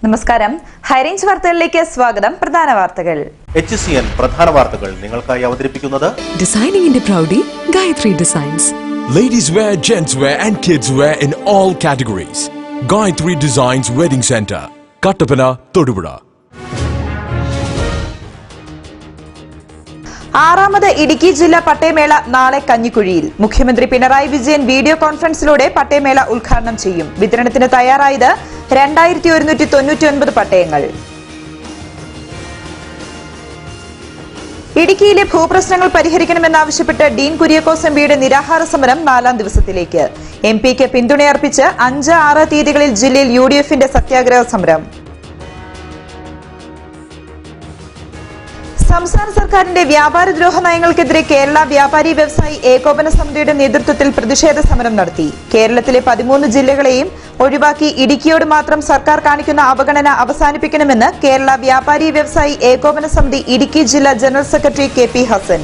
നമസ്കാരം. ഹൈറേഞ്ച് വാർത്തകളിലേക്ക് സ്വാഗതം. പ്രധാന വാർത്തകൾ. HCN പ്രധാന വാർത്തകൾ നിങ്ങൾക്കായി അവതരിപ്പിക്കുന്നത് ഡിസൈനിംഗിന്റെ പ്രൗഢി Gayathri designs. Ladies wear, gents wear and kids wear in all categories. Gayatri Designs Wedding Center, Kattapana, Thodupuzha. ആറാമത് ഇടുക്കി ജില്ലാ പട്ടയമേള നാളെ കഞ്ഞിക്കുഴിയിൽ. മുഖ്യമന്ത്രി പിണറായി വിജയൻ വീഡിയോ കോൺഫറൻസിലൂടെ പട്ടയമേള ഉദ്ഘാടനം ചെയ്യും. വിതരണത്തിന് തയ്യാറായത് 2199 പട്ടയങ്ങൾ. ഇടുക്കിയിലെ ഭൂപ്രശ്നങ്ങൾ പരിഹരിക്കണമെന്നാവശ്യപ്പെട്ട് ഡീൻ കുര്യാക്കോസ് എംപിയുടെ നിരാഹാര സമരം 4ാം ദിവസത്തിലേക്ക്. എംപിക്ക് പിന്തുണയർപ്പിച്ച് 5, 6 തീയതികളിൽ ജില്ലയിൽ UDFന്റെ സത്യാഗ്രഹ സമരം. സംസ്ഥാന സർക്കാരിന്റെ വ്യാപാരദ്രോഹ നയങ്ങൾക്കെതിരെ കേരള വ്യാപാരി വ്യവസായി ഏകോപന സമിതിയുടെ നേതൃത്വത്തിൽ പ്രതിഷേധ സമരം നടത്തി. കേരളത്തിലെ 13 ജില്ലകളെയും ഒഴിവാക്കി ഇടുക്കിയോട് മാത്രം സർക്കാർ കാണിക്കുന്ന അവഗണന അവസാനിപ്പിക്കണമെന്ന് കേരള വ്യാപാരി വ്യവസായി ഏകോപന സമിതി ഇടുക്കി ജില്ലാ ജനറൽ സെക്രട്ടറി KP ഹസൻ.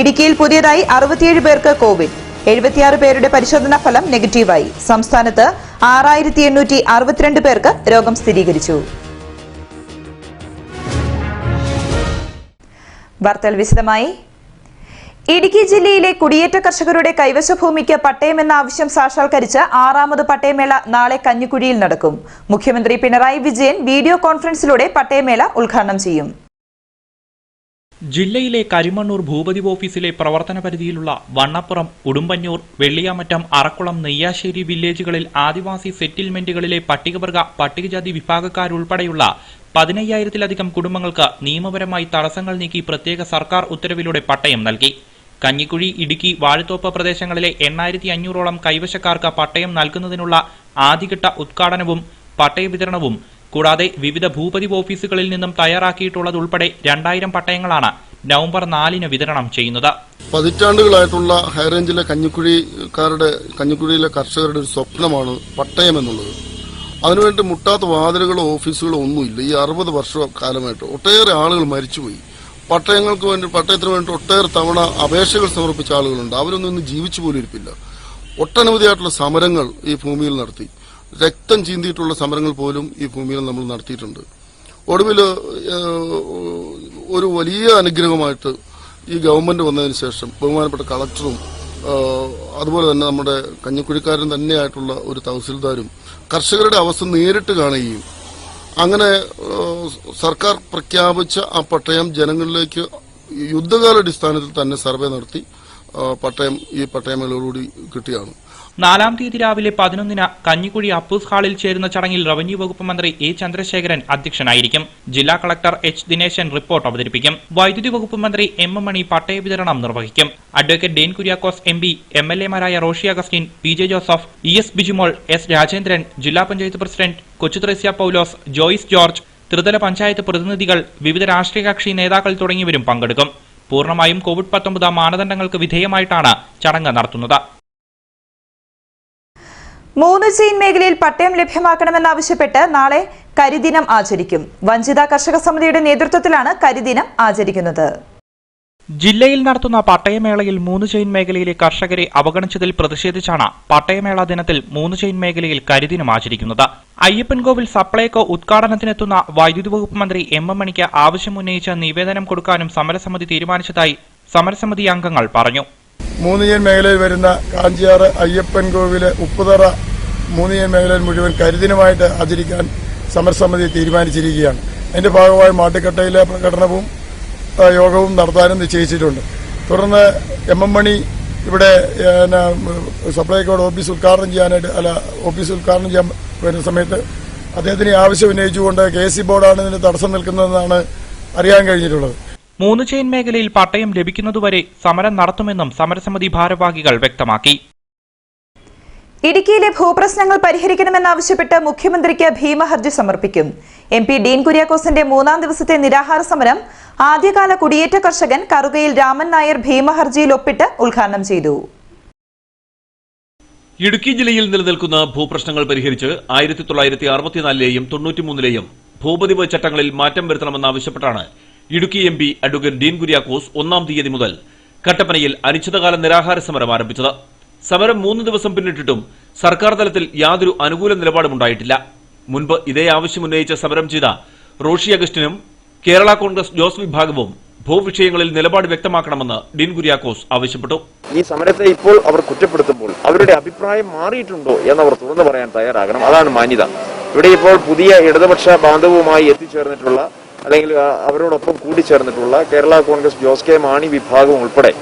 ഇടുക്കിയിൽ പുതിയതായി 67 പേർക്ക് കോവിഡ്. 76 പേരുടെ പരിശോധനാ ഫലം നെഗറ്റീവായി. സംസ്ഥാനത്ത് 6862 പേർക്ക് രോഗം സ്ഥിരീകരിച്ചു. വാർത്തകൾ വിശദമായി. ഇടുക്കി ജില്ലയിലെ കുടിയേറ്റ കർഷകരുടെ കൈവശ ഭൂമിക്ക് പട്ടയമെന്ന ആവശ്യം സാക്ഷാത്കരിച്ച് 6ാമത് പട്ടയമേള നാളെ കഞ്ഞിക്കുഴിയിൽ നടക്കും. മുഖ്യമന്ത്രി പിണറായി വിജയൻ വീഡിയോ കോൺഫറൻസിലൂടെ പട്ടയമേള ഉദ്ഘാടനം ചെയ്യും. ജില്ലയിലെ കരിമണ്ണൂർ ഭൂപതി ഓഫീസിലെ പ്രവർത്തന പരിധിയിലുള്ള വണ്ണപ്പുറം, ഉടുമ്പന്നൂർ, വെള്ളിയാമറ്റം, അറക്കുളം, നെയ്യാശ്ശേരി വില്ലേജുകളിൽ ആദിവാസി സെറ്റിൽമെന്റുകളിലെ പട്ടികവർഗ പട്ടികജാതി വിഭാഗക്കാരുൾപ്പെടെയുള്ള 15,000-ലധികം കുടുംബങ്ങൾക്ക് നിയമപരമായി തടസ്സങ്ങൾ നീക്കി പ്രത്യേക സർക്കാർ ഉത്തരവിലൂടെ പട്ടയം നൽകി. കഞ്ഞിക്കുഴി, ഇടുക്കി, വാഴത്തോപ്പ് പ്രദേശങ്ങളിലെ 8,500ഓളം കൈവശക്കാർക്ക് പട്ടയം നൽകുന്നതിനുള്ള ആദ്യഘട്ട ഉദ്ഘാടനവും പട്ടയ വിതരണവും കൂടാതെ വിവിധ ഭൂപതി ഓഫീസുകളിൽ നിന്നും തയ്യാറാക്കിയിട്ടുള്ളതുൾപ്പെടെ 2000 പട്ടയങ്ങളാണ് നവംബർ 4-ന് വിതരണം ചെയ്യുന്നത്. പതിറ്റാണ്ടുകളായിട്ടുള്ള ഹൈറേഞ്ചിലെ കഞ്ഞിക്കുഴിയിലെ കർഷകരുടെ ഒരു സ്വപ്നമാണ് പട്ടയം എന്നുള്ളത്. അതിനുവേണ്ടി മുട്ടാത്ത വാതിലുകളോ ഓഫീസുകളോ ഒന്നുമില്ല. ഈ 60 വർഷക്കാലമായിട്ട് ഒട്ടേറെ ആളുകൾ മരിച്ചുപോയി. പട്ടയത്തിന് വേണ്ടി ഒട്ടേറെ തവണ അപേക്ഷകൾ സമർപ്പിച്ച ആളുകളുണ്ട്. അവരൊന്നും ഇന്ന് ജീവിച്ചു പോലും ഇരിപ്പില്ല. ഒട്ടനവധിയായിട്ടുള്ള സമരങ്ങൾ ഈ ഭൂമിയിൽ നടത്തി. രക്തം ചീന്തിയിട്ടുള്ള സമരങ്ങൾ പോലും ഈ ഭൂമിയിൽ നമ്മൾ നടത്തിയിട്ടുണ്ട്. ഒടുവിൽ ഒരു വലിയ അനുഗ്രഹമായിട്ട് ഈ ഗവൺമെന്റ് വന്നതിന് ശേഷം ബഹുമാനപ്പെട്ട കളക്ടറും അതുപോലെ തന്നെ നമ്മുടെ കഞ്ഞിക്കുഴിക്കാരൻ തന്നെയായിട്ടുള്ള ഒരു തഹസിൽദാരും കർഷകരുടെ അവസ്ഥ നേരിട്ട് കാണുകയും അങ്ങനെ സർക്കാർ പ്രഖ്യാപിച്ച ആ പട്ടയം ജനങ്ങളിലേക്ക് യുദ്ധകാലാടിസ്ഥാനത്തിൽ തന്നെ സർവേ നടത്തി പട്ടയം ഈ പട്ടയമേളയോടുകൂടി കിട്ടിയാണ്. 4-ാം തീയതി രാവിലെ 11-ന് കഞ്ഞിക്കുഴി അപ്പൂസ് ഹാളിൽ ചേരുന്ന ചടങ്ങിൽ റവന്യൂ വകുപ്പ് മന്ത്രി A. ചന്ദ്രശേഖരൻ അധ്യക്ഷനായിരിക്കും. ജില്ലാ കളക്ടർ H. ദിനേശൻ റിപ്പോർട്ട് അവതരിപ്പിക്കും. വൈദ്യുതി വകുപ്പ് മന്ത്രി M. മണി പട്ടയ വിതരണം നിർവഹിക്കും. അഡ്വക്കേറ്റ് ഡീൻ കുര്യാക്കോസ് MP, MLA-മാരായ Roshi Augustine, PJ Joseph, ES Bijimol, S. Rajendran, ജില്ലാ പഞ്ചായത്ത് പ്രസിഡന്റ് കൊച്ചുത്രേസ്യ പൌലോസ്, ജോയിസ് ജോർജ്, ത്രിതല പഞ്ചായത്ത് പ്രതിനിധികൾ, വിവിധ രാഷ്ട്രീയ കക്ഷി നേതാക്കൾ തുടങ്ങിയവരും പങ്കെടുക്കും. പൂർണ്ണമായും COVID-19 മാനദണ്ഡങ്ങൾക്ക് വിധേയമായിട്ടാണ് ചടങ്ങ് നടത്തുന്നത്. 3 ചെയിൻ മേഖലയിൽ പട്ടയം ലഭ്യമാക്കണമെന്നാവശ്യപ്പെട്ട് നാളെ കരിദിനം ആചരിക്കും. വഞ്ചിത കർഷക സമിതിയുടെ നേതൃത്വത്തിലാണ് കരിദിനം ആചരിക്കുന്നത്. ജില്ലയിൽ നടത്തുന്ന പട്ടയമേളയിൽ 3 ചെയിൻ മേഖലയിലെ കർഷകരെ അവഗണിച്ചതിൽ പ്രതിഷേധിച്ചാണ് പട്ടയമേള ദിനത്തിൽ 3 ചെയിൻ മേഖലയിൽ കരിദിനം ആചരിക്കുന്നത്. അയ്യപ്പൻകോവിൽ സപ്ലൈകോ ഉദ്ഘാടനത്തിനെത്തുന്ന വൈദ്യുതി വകുപ്പ് മന്ത്രി M. മണിക്ക് ആവശ്യമുന്നയിച്ച് നിവേദനം കൊടുക്കാനും സമരസമിതി തീരുമാനിച്ചതായി സമരസമിതി അംഗങ്ങൾ പറഞ്ഞു. 3 ചെയിൻ മേഖലയിൽ വരുന്ന കാഞ്ചിയാറ്, അയ്യപ്പൻകോവില്, ഉപ്പുതറ 3 ചെയിൻ മേഖലയിൽ മുഴുവൻ കരിദിനമായിട്ട് ആചരിക്കാൻ സമരസമിതി തീരുമാനിച്ചിരിക്കുകയാണ്. അതിന്റെ ഭാഗമായി മാട്ടുക്കട്ടയിലെ പ്രകടനവും യോഗവും നടത്താനും നിശ്ചയിച്ചിട്ടുണ്ട്. തുടർന്ന് M. മണി ഇവിടെ സപ്ലൈകോയുടെ ഓഫീസ് ഉദ്ഘാടനം ചെയ്യാൻ വരുന്ന സമയത്ത് അദ്ദേഹത്തിന് ആവശ്യം ഉന്നയിച്ചുകൊണ്ട് KC ബോർഡാണ് ഇതിന് തടസ്സം നിൽക്കുന്നതെന്നാണ് അറിയാൻ കഴിഞ്ഞിട്ടുള്ളത്. 3 ചെയിൻ മേഖലയിൽ പട്ടയം ലഭിക്കുന്നതുവരെ സമരം നടത്തുമെന്നും സമരസമിതി ഭാരവാഹികൾ വ്യക്തമാക്കി. ഇടുക്കിയിലെ ഭൂപ്രശ്നങ്ങൾ പരിഹരിക്കണമെന്നാവശ്യപ്പെട്ട് മുഖ്യമന്ത്രിക്ക് ഭീമഹർജി സമർപ്പിക്കും. MP ഡീൻ കുര്യാക്കോസിന്റെ 3ാം ദിവസത്തെ നിരാഹാര സമരം ആദ്യകാല കുടിയേറ്റ കർഷകൻ കറുകയിൽ രാമൻ നായർ ഭീമഹർജിയിൽ ഒപ്പിട്ട് ഉദ്ഘാടനം ചെയ്തു. ഇടുക്കി ജില്ലയിൽ നിലനിൽക്കുന്ന ഭൂപ്രശ്നങ്ങൾ പരിഹരിച്ച് 1964-ലെയും 93-ലെയും ഭൂപതിവ് ചട്ടങ്ങളിൽ മാറ്റം വരുത്തണമെന്നാവശ്യപ്പെട്ടാണ് ഇടുക്കി MP അഡ്വക്കേറ്റ് ഡീൻ കുര്യാക്കോസ് 1-ാം തീയതി മുതൽ കട്ടപ്പനയിൽ അനിശ്ചിതകാല നിരാഹാര സമരം ആരംഭിച്ചത്. സമരം 3 ദിവസം പിന്നിട്ടിട്ടും സർക്കാർ തലത്തിൽ യാതൊരു അനുകൂല നിലപാടുമുണ്ടായിട്ടില്ല. മുൻപ് ഇതേ ആവശ്യം ഉന്നയിച്ച സമരം ചെയ്ത റോഷി അഗസ്റ്റിനും കേരള കോൺഗ്രസ് ജോസ് വിഭാഗവും ഭൂവിഷയങ്ങളിൽ നിലപാട് വ്യക്തമാക്കണമെന്ന് ഡീൻ കുര്യാക്കോസ് ആവശ്യപ്പെട്ടു. ഈ സമരത്തെ ഇപ്പോൾ അവർ കുറ്റപ്പെടുത്തുമ്പോൾ അവരുടെ അഭിപ്രായം മാറിയിട്ടുണ്ടോ എന്നവർ തുറന്നു പറയാൻ തയ്യാറാകണം. അതാണ് മാന്യത. ഇവിടെ ഇപ്പോൾ പുതിയ ഇടതുപക്ഷ ബാന്ധവുമായി എത്തിച്ചേർന്നിട്ടുള്ള അല്ലെങ്കിൽ അവരോടൊപ്പം കൂടിച്ചേർന്നിട്ടുള്ള കേരള കോൺഗ്രസ് ജോസ് കെ മാണി വിഭാഗം ഉൾപ്പെടെ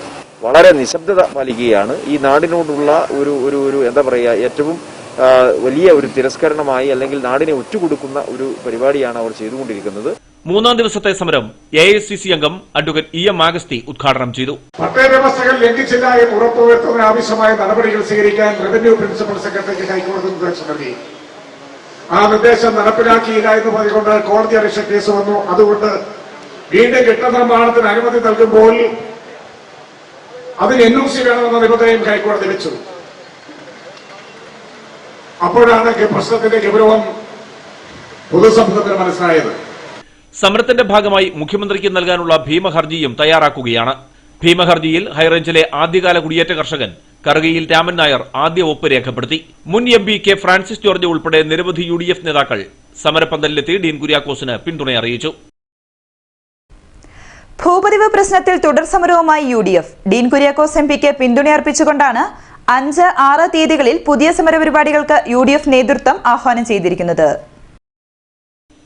വളരെ നിശബ്ദത പാലിക്കുകയാണ്. ഈ നാടിനോടുള്ള ഒരു എന്താ പറയുക ഏറ്റവും വലിയ ഒരു തിരസ്കരണമായി അല്ലെങ്കിൽ നാടിനെ ഒറ്റുകൊടുക്കുന്ന ഒരു പരിപാടിയാണ് അവർ ചെയ്തുകൊണ്ടിരിക്കുന്നത്. 3-ാം ദിവസത്തെ സമരം AICC അംഗം അഡ്വക്കേറ്റ് EM ആഗസ്തി ഉദ്ഘാടനം ചെയ്തു. പട്ടയ വ്യവസ്ഥകൾ ലംഘിച്ചില്ല എന്ന് ഉറപ്പുവരുത്തുന്നതിന് ആവശ്യമായ നടപടികൾ സ്വീകരിക്കാൻ റവന്യൂ പ്രിൻസിപ്പൽ സെക്രട്ടറിക്ക് ഹൈക്കോടതി നിർദ്ദേശം നൽകി. ആ നിർദ്ദേശം നടപ്പിലാക്കിയില്ല എന്ന് പറഞ്ഞുകൊണ്ട് കോടതി അലക്ഷ്യ കേസ് വന്നു. അതുകൊണ്ട് വീണ്ടും കെട്ടിട നിർമ്മാണത്തിന് അനുമതി നൽകുമ്പോൾ അതിന് NOC വേണമെന്ന നിബന്ധനയും ഹൈക്കോടതി വെച്ചു. അപ്പോഴാണ് പ്രശ്നത്തിന്റെ ഗൗരവം പൊതുസമൂഹത്തിന് മനസ്സിലായത്. സമരത്തിന്റെ ഭാഗമായി മുഖ്യമന്ത്രിക്ക് നൽകാനുള്ള ഭീമഹർജിയും തയ്യാറാക്കുകയാണ്. ഭീമഹർജിയിൽ ഹൈറേഞ്ചിലെ ആദ്യകാല കുടിയേറ്റ കർഷകൻ കറുകയിൽ രാമൻ നായർ ആദ്യ ഒപ്പ് രേഖപ്പെടുത്തി. മുൻ MP കെ ഫ്രാൻസിസ് ജോർജ് ഉൾപ്പെടെ നിരവധി UDF നേതാക്കൾ സമരപ്പന്തലിലെത്തി ഡീൻ കുര്യാക്കോസിന് പിന്തുണ അറിയിച്ചു. ഭൂപതിവ് പ്രശ്നത്തിൽ തുടർ സമരവുമായി UDF. ഡീൻ കുര്യാക്കോസ് MPക്ക് പിന്തുണയർപ്പിച്ചുകൊണ്ടാണ് 5-6 തീയതികളിൽ പുതിയ സമരപരിപാടികൾക്ക് UDF നേതൃത്വം ആഹ്വാനം ചെയ്തിരിക്കുന്നത്.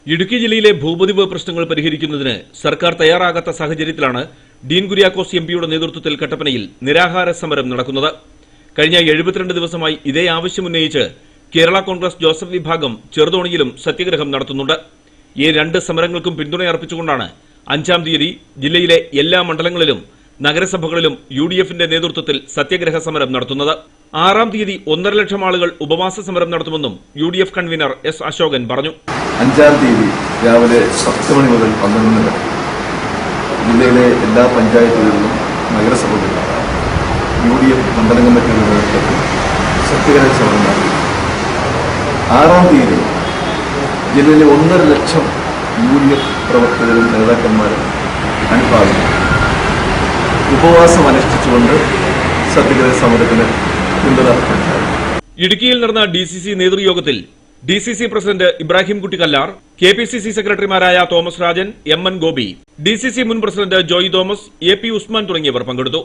ഇടുക്കി ജില്ലയിലെ ഭൂപതിവ് പ്രശ്നങ്ങൾ പരിഹരിക്കുന്നതിന് സർക്കാർ തയ്യാറാകാത്ത സാഹചര്യത്തിലാണ് ഡീൻ കുര്യാക്കോസ് MPയുടെ നേതൃത്വത്തിൽ കട്ടപ്പനയിൽ നിരാഹാര സമരം നടക്കുന്നത്. കഴിഞ്ഞ 72 ദിവസമായി ഇതേ ആവശ്യമുന്നയിച്ച് കേരള കോൺഗ്രസ് ജോസഫ് വിഭാഗം ചെറുതോണിയിലും സത്യഗ്രഹം നടത്തുന്നുണ്ട്. ഈ 2 സമരങ്ങൾക്കും പിന്തുണയർപ്പിച്ചുകൊണ്ടാണ് 5-ാം തീയതി ജില്ലയിലെ എല്ലാ മണ്ഡലങ്ങളിലും നഗരസഭകളിലും UDFന്റെ നേതൃത്വത്തിൽ സത്യഗ്രഹ സമരം നടത്തുന്നത്. 6-ാം തീയതി 1.5 ലക്ഷം ആളുകൾ ഉപവാസ സമരം നടത്തുമെന്നും UDF കൺവീനർ S അശോകൻ പറഞ്ഞു. 5-ാം തീയതി രാവിലെ 10 മണി മുതൽ 12 മണി വരെ ജില്ലയിലെ എല്ലാ പഞ്ചായത്തുകളിലും നഗരസഭകളിലും UDF മണ്ഡലം കമ്മിറ്റികളുടെ നേതൃത്വത്തിൽ സത്യഗ്രഹ സമരം നടത്തി. 6-ാം തീയതി ജില്ലയിലെ 1.5 ലക്ഷം UDF പ്രവർത്തകരും നേതാക്കന്മാരും അനുഭാവിക്കും ഉപവാസം അനുഷ്ഠിച്ചുകൊണ്ട് സത്യഗ്രഹ സമരത്തിന് പിന്തുണ പ്രഖ്യാപിച്ചു. ഇടുക്കിയിൽ നടന്ന DCC നേതൃയോഗത്തിൽ DCC president Ibrahim Kutty Kallar, KPCC സെക്രട്ടറിമാരായ Thomas Rajan, MN Gopi, DCC മുൻ president Joy Thomas, AP Usman തുടങ്ങിയവർ പങ്കെടുത്തു.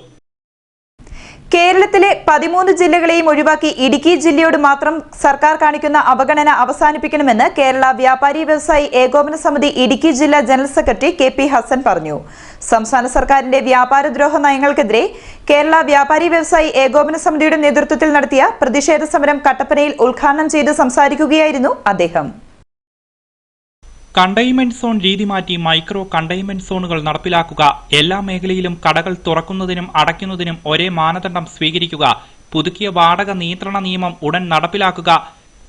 കേരളത്തിലെ 13 ജില്ലകളെയും ഒഴിവാക്കി ഇടുക്കി ജില്ലയോട് മാത്രം സർക്കാർ കാണിക്കുന്ന അവഗണന അവസാനിപ്പിക്കണമെന്ന് കേരള വ്യാപാരി വ്യവസായി ഏകോപന സമിതി ഇടുക്കി ജില്ലാ ജനറൽ സെക്രട്ടറി KP ഹസൻ പറഞ്ഞു. സംസ്ഥാന സർക്കാരിന്റെ വ്യാപാരദ്രോഹ നയങ്ങൾക്കെതിരെ കേരള വ്യാപാരി വ്യവസായി ഏകോപന സമിതിയുടെ നേതൃത്വത്തിൽ നടത്തിയ പ്രതിഷേധ സമരം കട്ടപ്പനയിൽ ഉദ്ഘാടനം ചെയ്ത് സംസാരിക്കുകയായിരുന്നു അദ്ദേഹം. കണ്ടെയ്ൻമെന്റ് സോൺ രീതി മാറ്റി മൈക്രോ കണ്ടെയ്ൻമെന്റ് സോണുകൾ നടപ്പിലാക്കുക, എല്ലാ മേഖലയിലും കടകൾ തുറക്കുന്നതിനും അടയ്ക്കുന്നതിനും ഒരേ മാനദണ്ഡം സ്വീകരിക്കുക, പുതുക്കിയ വാടക നിയന്ത്രണ നിയമം ഉടൻ നടപ്പിലാക്കുക,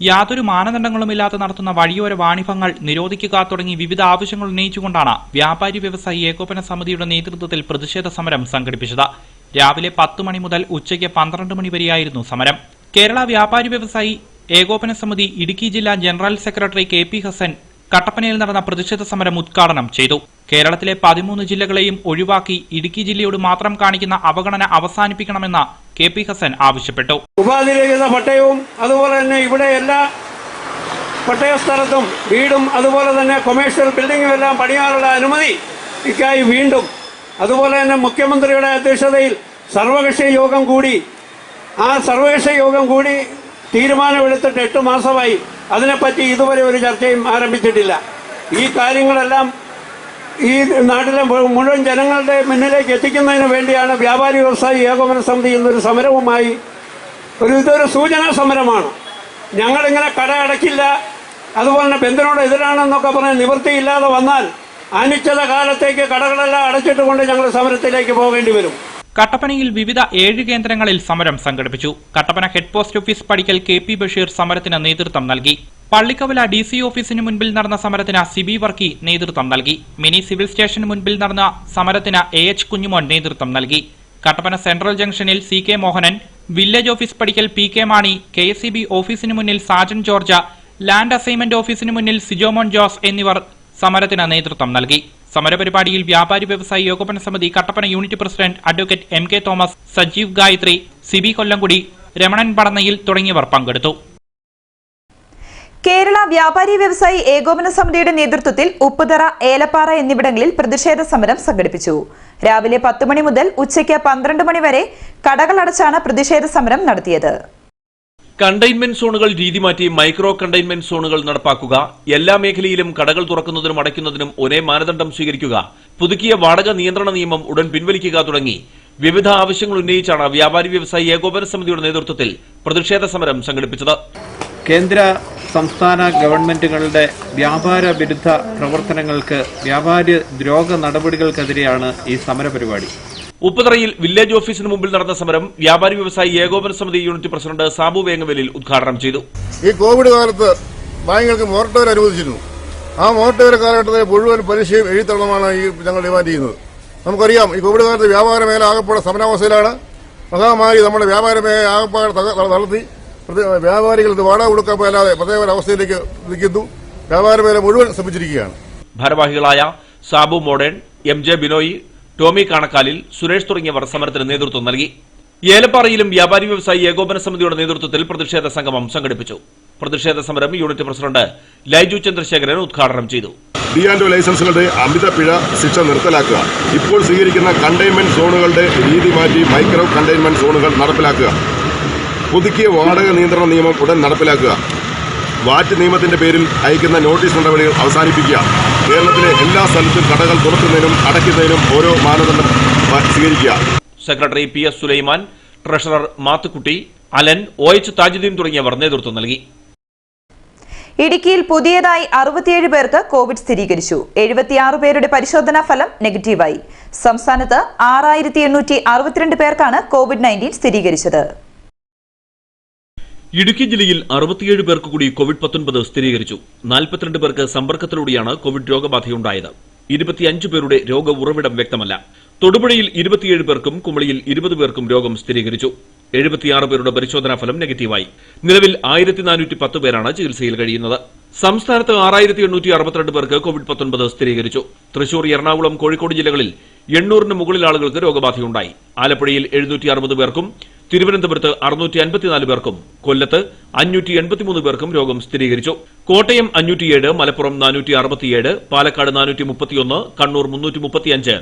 യാതൊരു മാനദണ്ഡങ്ങളുമില്ലാതെ നടത്തുന്ന വഴിയോര വാണിഭങ്ങൾ നിരോധിക്കുക തുടങ്ങി വിവിധ ആവശ്യങ്ങൾ ഉന്നയിച്ചുകൊണ്ടാണ് വ്യാപാരി വ്യവസായി ഏകോപന സമിതിയുടെ നേതൃത്വത്തിൽ പ്രതിഷേധ സമരം സംഘടിപ്പിച്ചത്. രാവിലെ 10 മണി മുതൽ ഉച്ചയ്ക്ക് 12 മണി വരെയായിരുന്നു സമരം. കേരള വ്യാപാരി വ്യവസായി ഏകോപന സമിതി ഇടുക്കി ജില്ലാ ജനറൽ സെക്രട്ടറി KP ഹസൻ കട്ടപ്പനയിൽ നടന്ന പ്രതിഷേധ സമരം ഉദ്ഘാടനം ചെയ്തു. കേരളത്തിലെ 13 ജില്ലകളെയും ഒഴിവാക്കി ഇടുക്കി ജില്ലയോട് മാത്രം കാണിക്കുന്ന അവഗണന അവസാനിപ്പിക്കണമെന്ന് KP ഹസൻ ആവശ്യപ്പെട്ടു. ഉപാധിരഹിത പട്ടയവും അതുപോലെ തന്നെ ഇവിടെ എല്ലാ പട്ടയ സ്ഥലത്തും വീടും അതുപോലെ തന്നെ കൊമേഴ്ഷ്യൽ ബിൽഡിങ്ങും എല്ലാം പണിയാനുള്ള അനുമതി ഇക്കായി വീണ്ടും അതുപോലെ തന്നെ മുഖ്യമന്ത്രിയുടെ അധ്യക്ഷതയിൽ സർവകക്ഷി യോഗം കൂടി. ആ സർവകക്ഷി യോഗം കൂടി തീരുമാനമെടുത്തിട്ട് 8 മാസമായി. അതിനെപ്പറ്റി ഇതുവരെ ഒരു ചർച്ചയും ആരംഭിച്ചിട്ടില്ല. ഈ കാര്യങ്ങളെല്ലാം ഈ നാട്ടിലെ മുഴുവൻ ജനങ്ങളുടെ മുന്നിലേക്ക് എത്തിക്കുന്നതിന് വേണ്ടിയാണ് വ്യാപാരി വ്യവസായി ഏകോപന സമിതി എന്നൊരു സമരവുമായി ഇതൊരു സൂചനാ സമരമാണ്. ഞങ്ങളിങ്ങനെ കട അടയ്ക്കില്ല, അതുപോലെ തന്നെ ബന്ധുവിനോട് എതിരാണെന്നൊക്കെ പറഞ്ഞ് നിവൃത്തിയില്ലാതെ വന്നാൽ അനിശ്ചിത കാലത്തേക്ക് കടകളെല്ലാം അടച്ചിട്ടുകൊണ്ട് ഞങ്ങൾ സമരത്തിലേക്ക് പോകേണ്ടി വരും. കട്ടപ്പനയിൽ വിവിധ 7 കേന്ദ്രങ്ങളിൽ സമരം സംഘടിപ്പിച്ചു. കട്ടപ്പന ഹെഡ് പോസ്റ്റ് ഓഫീസ് പടിക്കൽ KP ബഷീർ സമരത്തിന് നേതൃത്വം നൽകി. പള്ളിക്കവല DC ഓഫീസിന് മുൻപിൽ നടന്ന സമരത്തിന് സിബി വർക്കി നേതൃത്വം നൽകി. മിനി സിവിൽ സ്റ്റേഷന് മുൻപിൽ നടന്ന സമരത്തിന് AH കുഞ്ഞുമോൻ നേതൃത്വം നൽകി. കട്ടപ്പന സെൻട്രൽ ജംഗ്ഷനിൽ CK മോഹനൻ, വില്ലേജ് ഓഫീസ് പടിക്കൽ PK മാണി, KSEB ഓഫീസിന് മുന്നിൽ സാജൻ ജോർജ, ലാൻഡ് അസൈൻമെന്റ് ഓഫീസിന് മുന്നിൽ സിജോമോൻ ജോസ് എന്നിവർ സമരത്തിന് നേതൃത്വം നൽകി. സമരപരിപാടിയിൽ വ്യാപാരി വ്യവസായി ഏകോപന സമിതി Kattappana unit president advocate MK Thomas, Sajeev Gayathri, Sibi Kollamkudi, Ramanan Padannayil തുടങ്ങിയവർ പങ്കെടുത്തു. കേരള വ്യാപാരി വ്യവസായി ഏകോപന സമിതിയുടെ നേതൃത്വത്തിൽ ഉപ്പുതറ, ഏലപ്പാറ എന്നിവിടങ്ങളിൽ പ്രതിഷേധ സമരം സംഘടിപ്പിച്ചു. രാവിലെ 10 മണി മുതൽ ഉച്ചയ്ക്ക് 12 മണി വരെ കടകളടച്ചാണ് പ്രതിഷേധ സമരം നടത്തിയത്. കണ്ടെയ്ൻമെന്റ് സോണുകൾ രീതി മാറ്റി മൈക്രോ കണ്ടെയ്ൻമെന്റ് സോണുകൾ നടപ്പാക്കുക, എല്ലാ മേഖലയിലും കടകൾ തുറക്കുന്നതിനും അടയ്ക്കുന്നതിനും ഒരേ മാനദണ്ഡം സ്വീകരിക്കുക, പുതുക്കിയ വാടക നിയന്ത്രണ നിയമം ഉടൻ പിൻവലിക്കുക തുടങ്ങി വിവിധ ആവശ്യങ്ങൾ ഉന്നയിച്ചാണ് വ്യാപാരി വ്യവസായി ഏകോപന സമിതിയുടെ നേതൃത്വത്തിൽ പ്രതിഷേധ സമരം സംഘടിപ്പിച്ചത്. കേന്ദ്ര സംസ്ഥാന ഗവൺമെന്റുകളുടെ വ്യാപാര വിരുദ്ധ പ്രവർത്തനങ്ങൾക്ക്, വ്യാപാര ദ്രോഹ നടപടികൾക്കെതിരെയാണ് ഈ സമരപരിപാടി. ഉപ്പുതറയിൽ വില്ലേജ് ഓഫീസിന് മുമ്പിൽ നടന്ന സമരം വ്യാപാരി വ്യവസായി ഏകോപന സമിതി യൂണിറ്റ് പ്രസിഡന്റ് സാബു വേങ്ങവേലിൽ ഉദ്ഘാടനം ചെയ്തു. ഈ കോവിഡ് കാലത്ത് ബാങ്കുകൾക്ക് മോറട്ടോറിയം അനുവദിച്ചിരുന്നു. ആ മോറട്ടോറിയം കാലഘട്ടത്തിലെ മുഴുവൻ പലിശയും എഴുത്തള്ളമാണ് ഞങ്ങൾ ഡിമാൻഡ് ചെയ്യുന്നത്. നമുക്കറിയാം, ഈ കോവിഡ് കാലത്ത് വ്യാപാര മേഖല ആകപ്പാടെ സമരാവസ്ഥയിലാണ്. മഹാമാരി നമ്മുടെ വ്യാപാര മേഖല ആകപ്പാടെ തളർത്തി വ്യാപാരികൾക്ക് വാടക കൊടുക്കാൻ പോലാതെ പ്രത്യേക അവസ്ഥയിലേക്ക് നിൽക്കുന്നു. വ്യാപാര മേഖല മുഴുവൻ ശ്രമിച്ചിരിക്കുകയാണ്. ഭാരവാഹികളായ സാബു മോഡേൺ, MJ ബിനോയ്, ടോമി കാണക്കാലിൽ, സുരേഷ് തുടങ്ങിയവർ സമരത്തിന് നേതൃത്വം നൽകി. ഏലപ്പാറയിലും വ്യാപാരി വ്യവസായി ഏകോപന സമിതിയുടെ നേതൃത്വത്തിൽ പ്രതിഷേധ സംഗമം സംഘടിപ്പിച്ചു. പ്രതിഷേധ സമരം യൂണിറ്റ് പ്രസിഡന്റ് ലൈജു ചന്ദ്രശേഖരൻ ഉദ്ഘാടനം ചെയ്തു. D&O ലൈസൻസുകളുടെ അമിത പിഴ ശിക്ഷ നിർത്തലാക്കുക, ഇപ്പോൾ സ്വീകരിക്കുന്ന കണ്ടെയ്ൻമെന്റ് സോണുകളുടെ രീതി മാറ്റി മൈക്രോ കണ്ടെയ്ൻമെന്റ് സോണുകൾ നടപ്പിലാക്കുക, പുതുക്കിയ വാടക നിയന്ത്രണ നിയമം ഉടൻ നടപ്പിലാക്കുക, വാറ്റ് നിയമത്തിന്റെ പേരിൽ അയക്കുന്ന നോട്ടീസ് നടപടികൾ അവസാനിപ്പിക്കുക, കേരളത്തിലെ എല്ലാ സ്ഥലത്തും കടകൾ തുറക്കുന്നതിനും അടയ്ക്കുന്നതിനും ഓരോ മാനദണ്ഡം സ്വീകരിക്കുക. Secretary PS Sulaiman, treasurer Mathukutty, Alan, OH Thajudheen തുടങ്ങിയവർ നേതൃത്വം നൽകി. ഇടുക്കിയിൽ പുതിയതായി 67 പേർക്ക് കോവിഡ് സ്ഥിരീകരിച്ചു. 76 പേരുടെ പരിശോധനാ ഫലം നെഗറ്റീവായി. സംസ്ഥാനത്ത് 6862 പേർക്കാണ് COVID-19 സ്ഥിരീകരിച്ചത്. ഇടുക്കി ജില്ലയിൽ 67 പേർക്ക് കൂടി COVID-19 സ്ഥിരീകരിച്ചു. 42 പേർക്ക് സമ്പർക്കത്തിലൂടെയാണ് കോവിഡ് രോഗബാധയുണ്ടായത്. 25 പേരുടെ രോഗ ഉറവിടം വ്യക്തമല്ല. തൊടുപുഴയിൽ 27 പേർക്കും കുമളിയിൽ 20 പേർക്കും രോഗം സ്ഥിരീകരിച്ചു. 76 പേരുടെ പരിശോധനാ ഫലം നെഗറ്റീവായി. നിലവിൽ 1410 പേരാണ് ചികിത്സയിൽ കഴിയുന്നത്. സംസ്ഥാനത്ത് 6862 പേർക്ക് COVID-19 സ്ഥിരീകരിച്ചു. തൃശൂർ, എറണാകുളം, കോഴിക്കോട് ജില്ലകളിൽ 800-ന് മുകളിൽ ആളുകൾക്ക് രോഗബാധയുണ്ടായി. ആലപ്പുഴയിൽ 760 പേർക്കും, തിരുവനന്തപുരത്ത് 654 പേർക്കും, കൊല്ലത്ത് 583 പേർക്കും രോഗം സ്ഥിരീകരിച്ചു. കോട്ടയം 507, മലപ്പുറം 467, പാലക്കാട് 431, കണ്ണൂർ 335,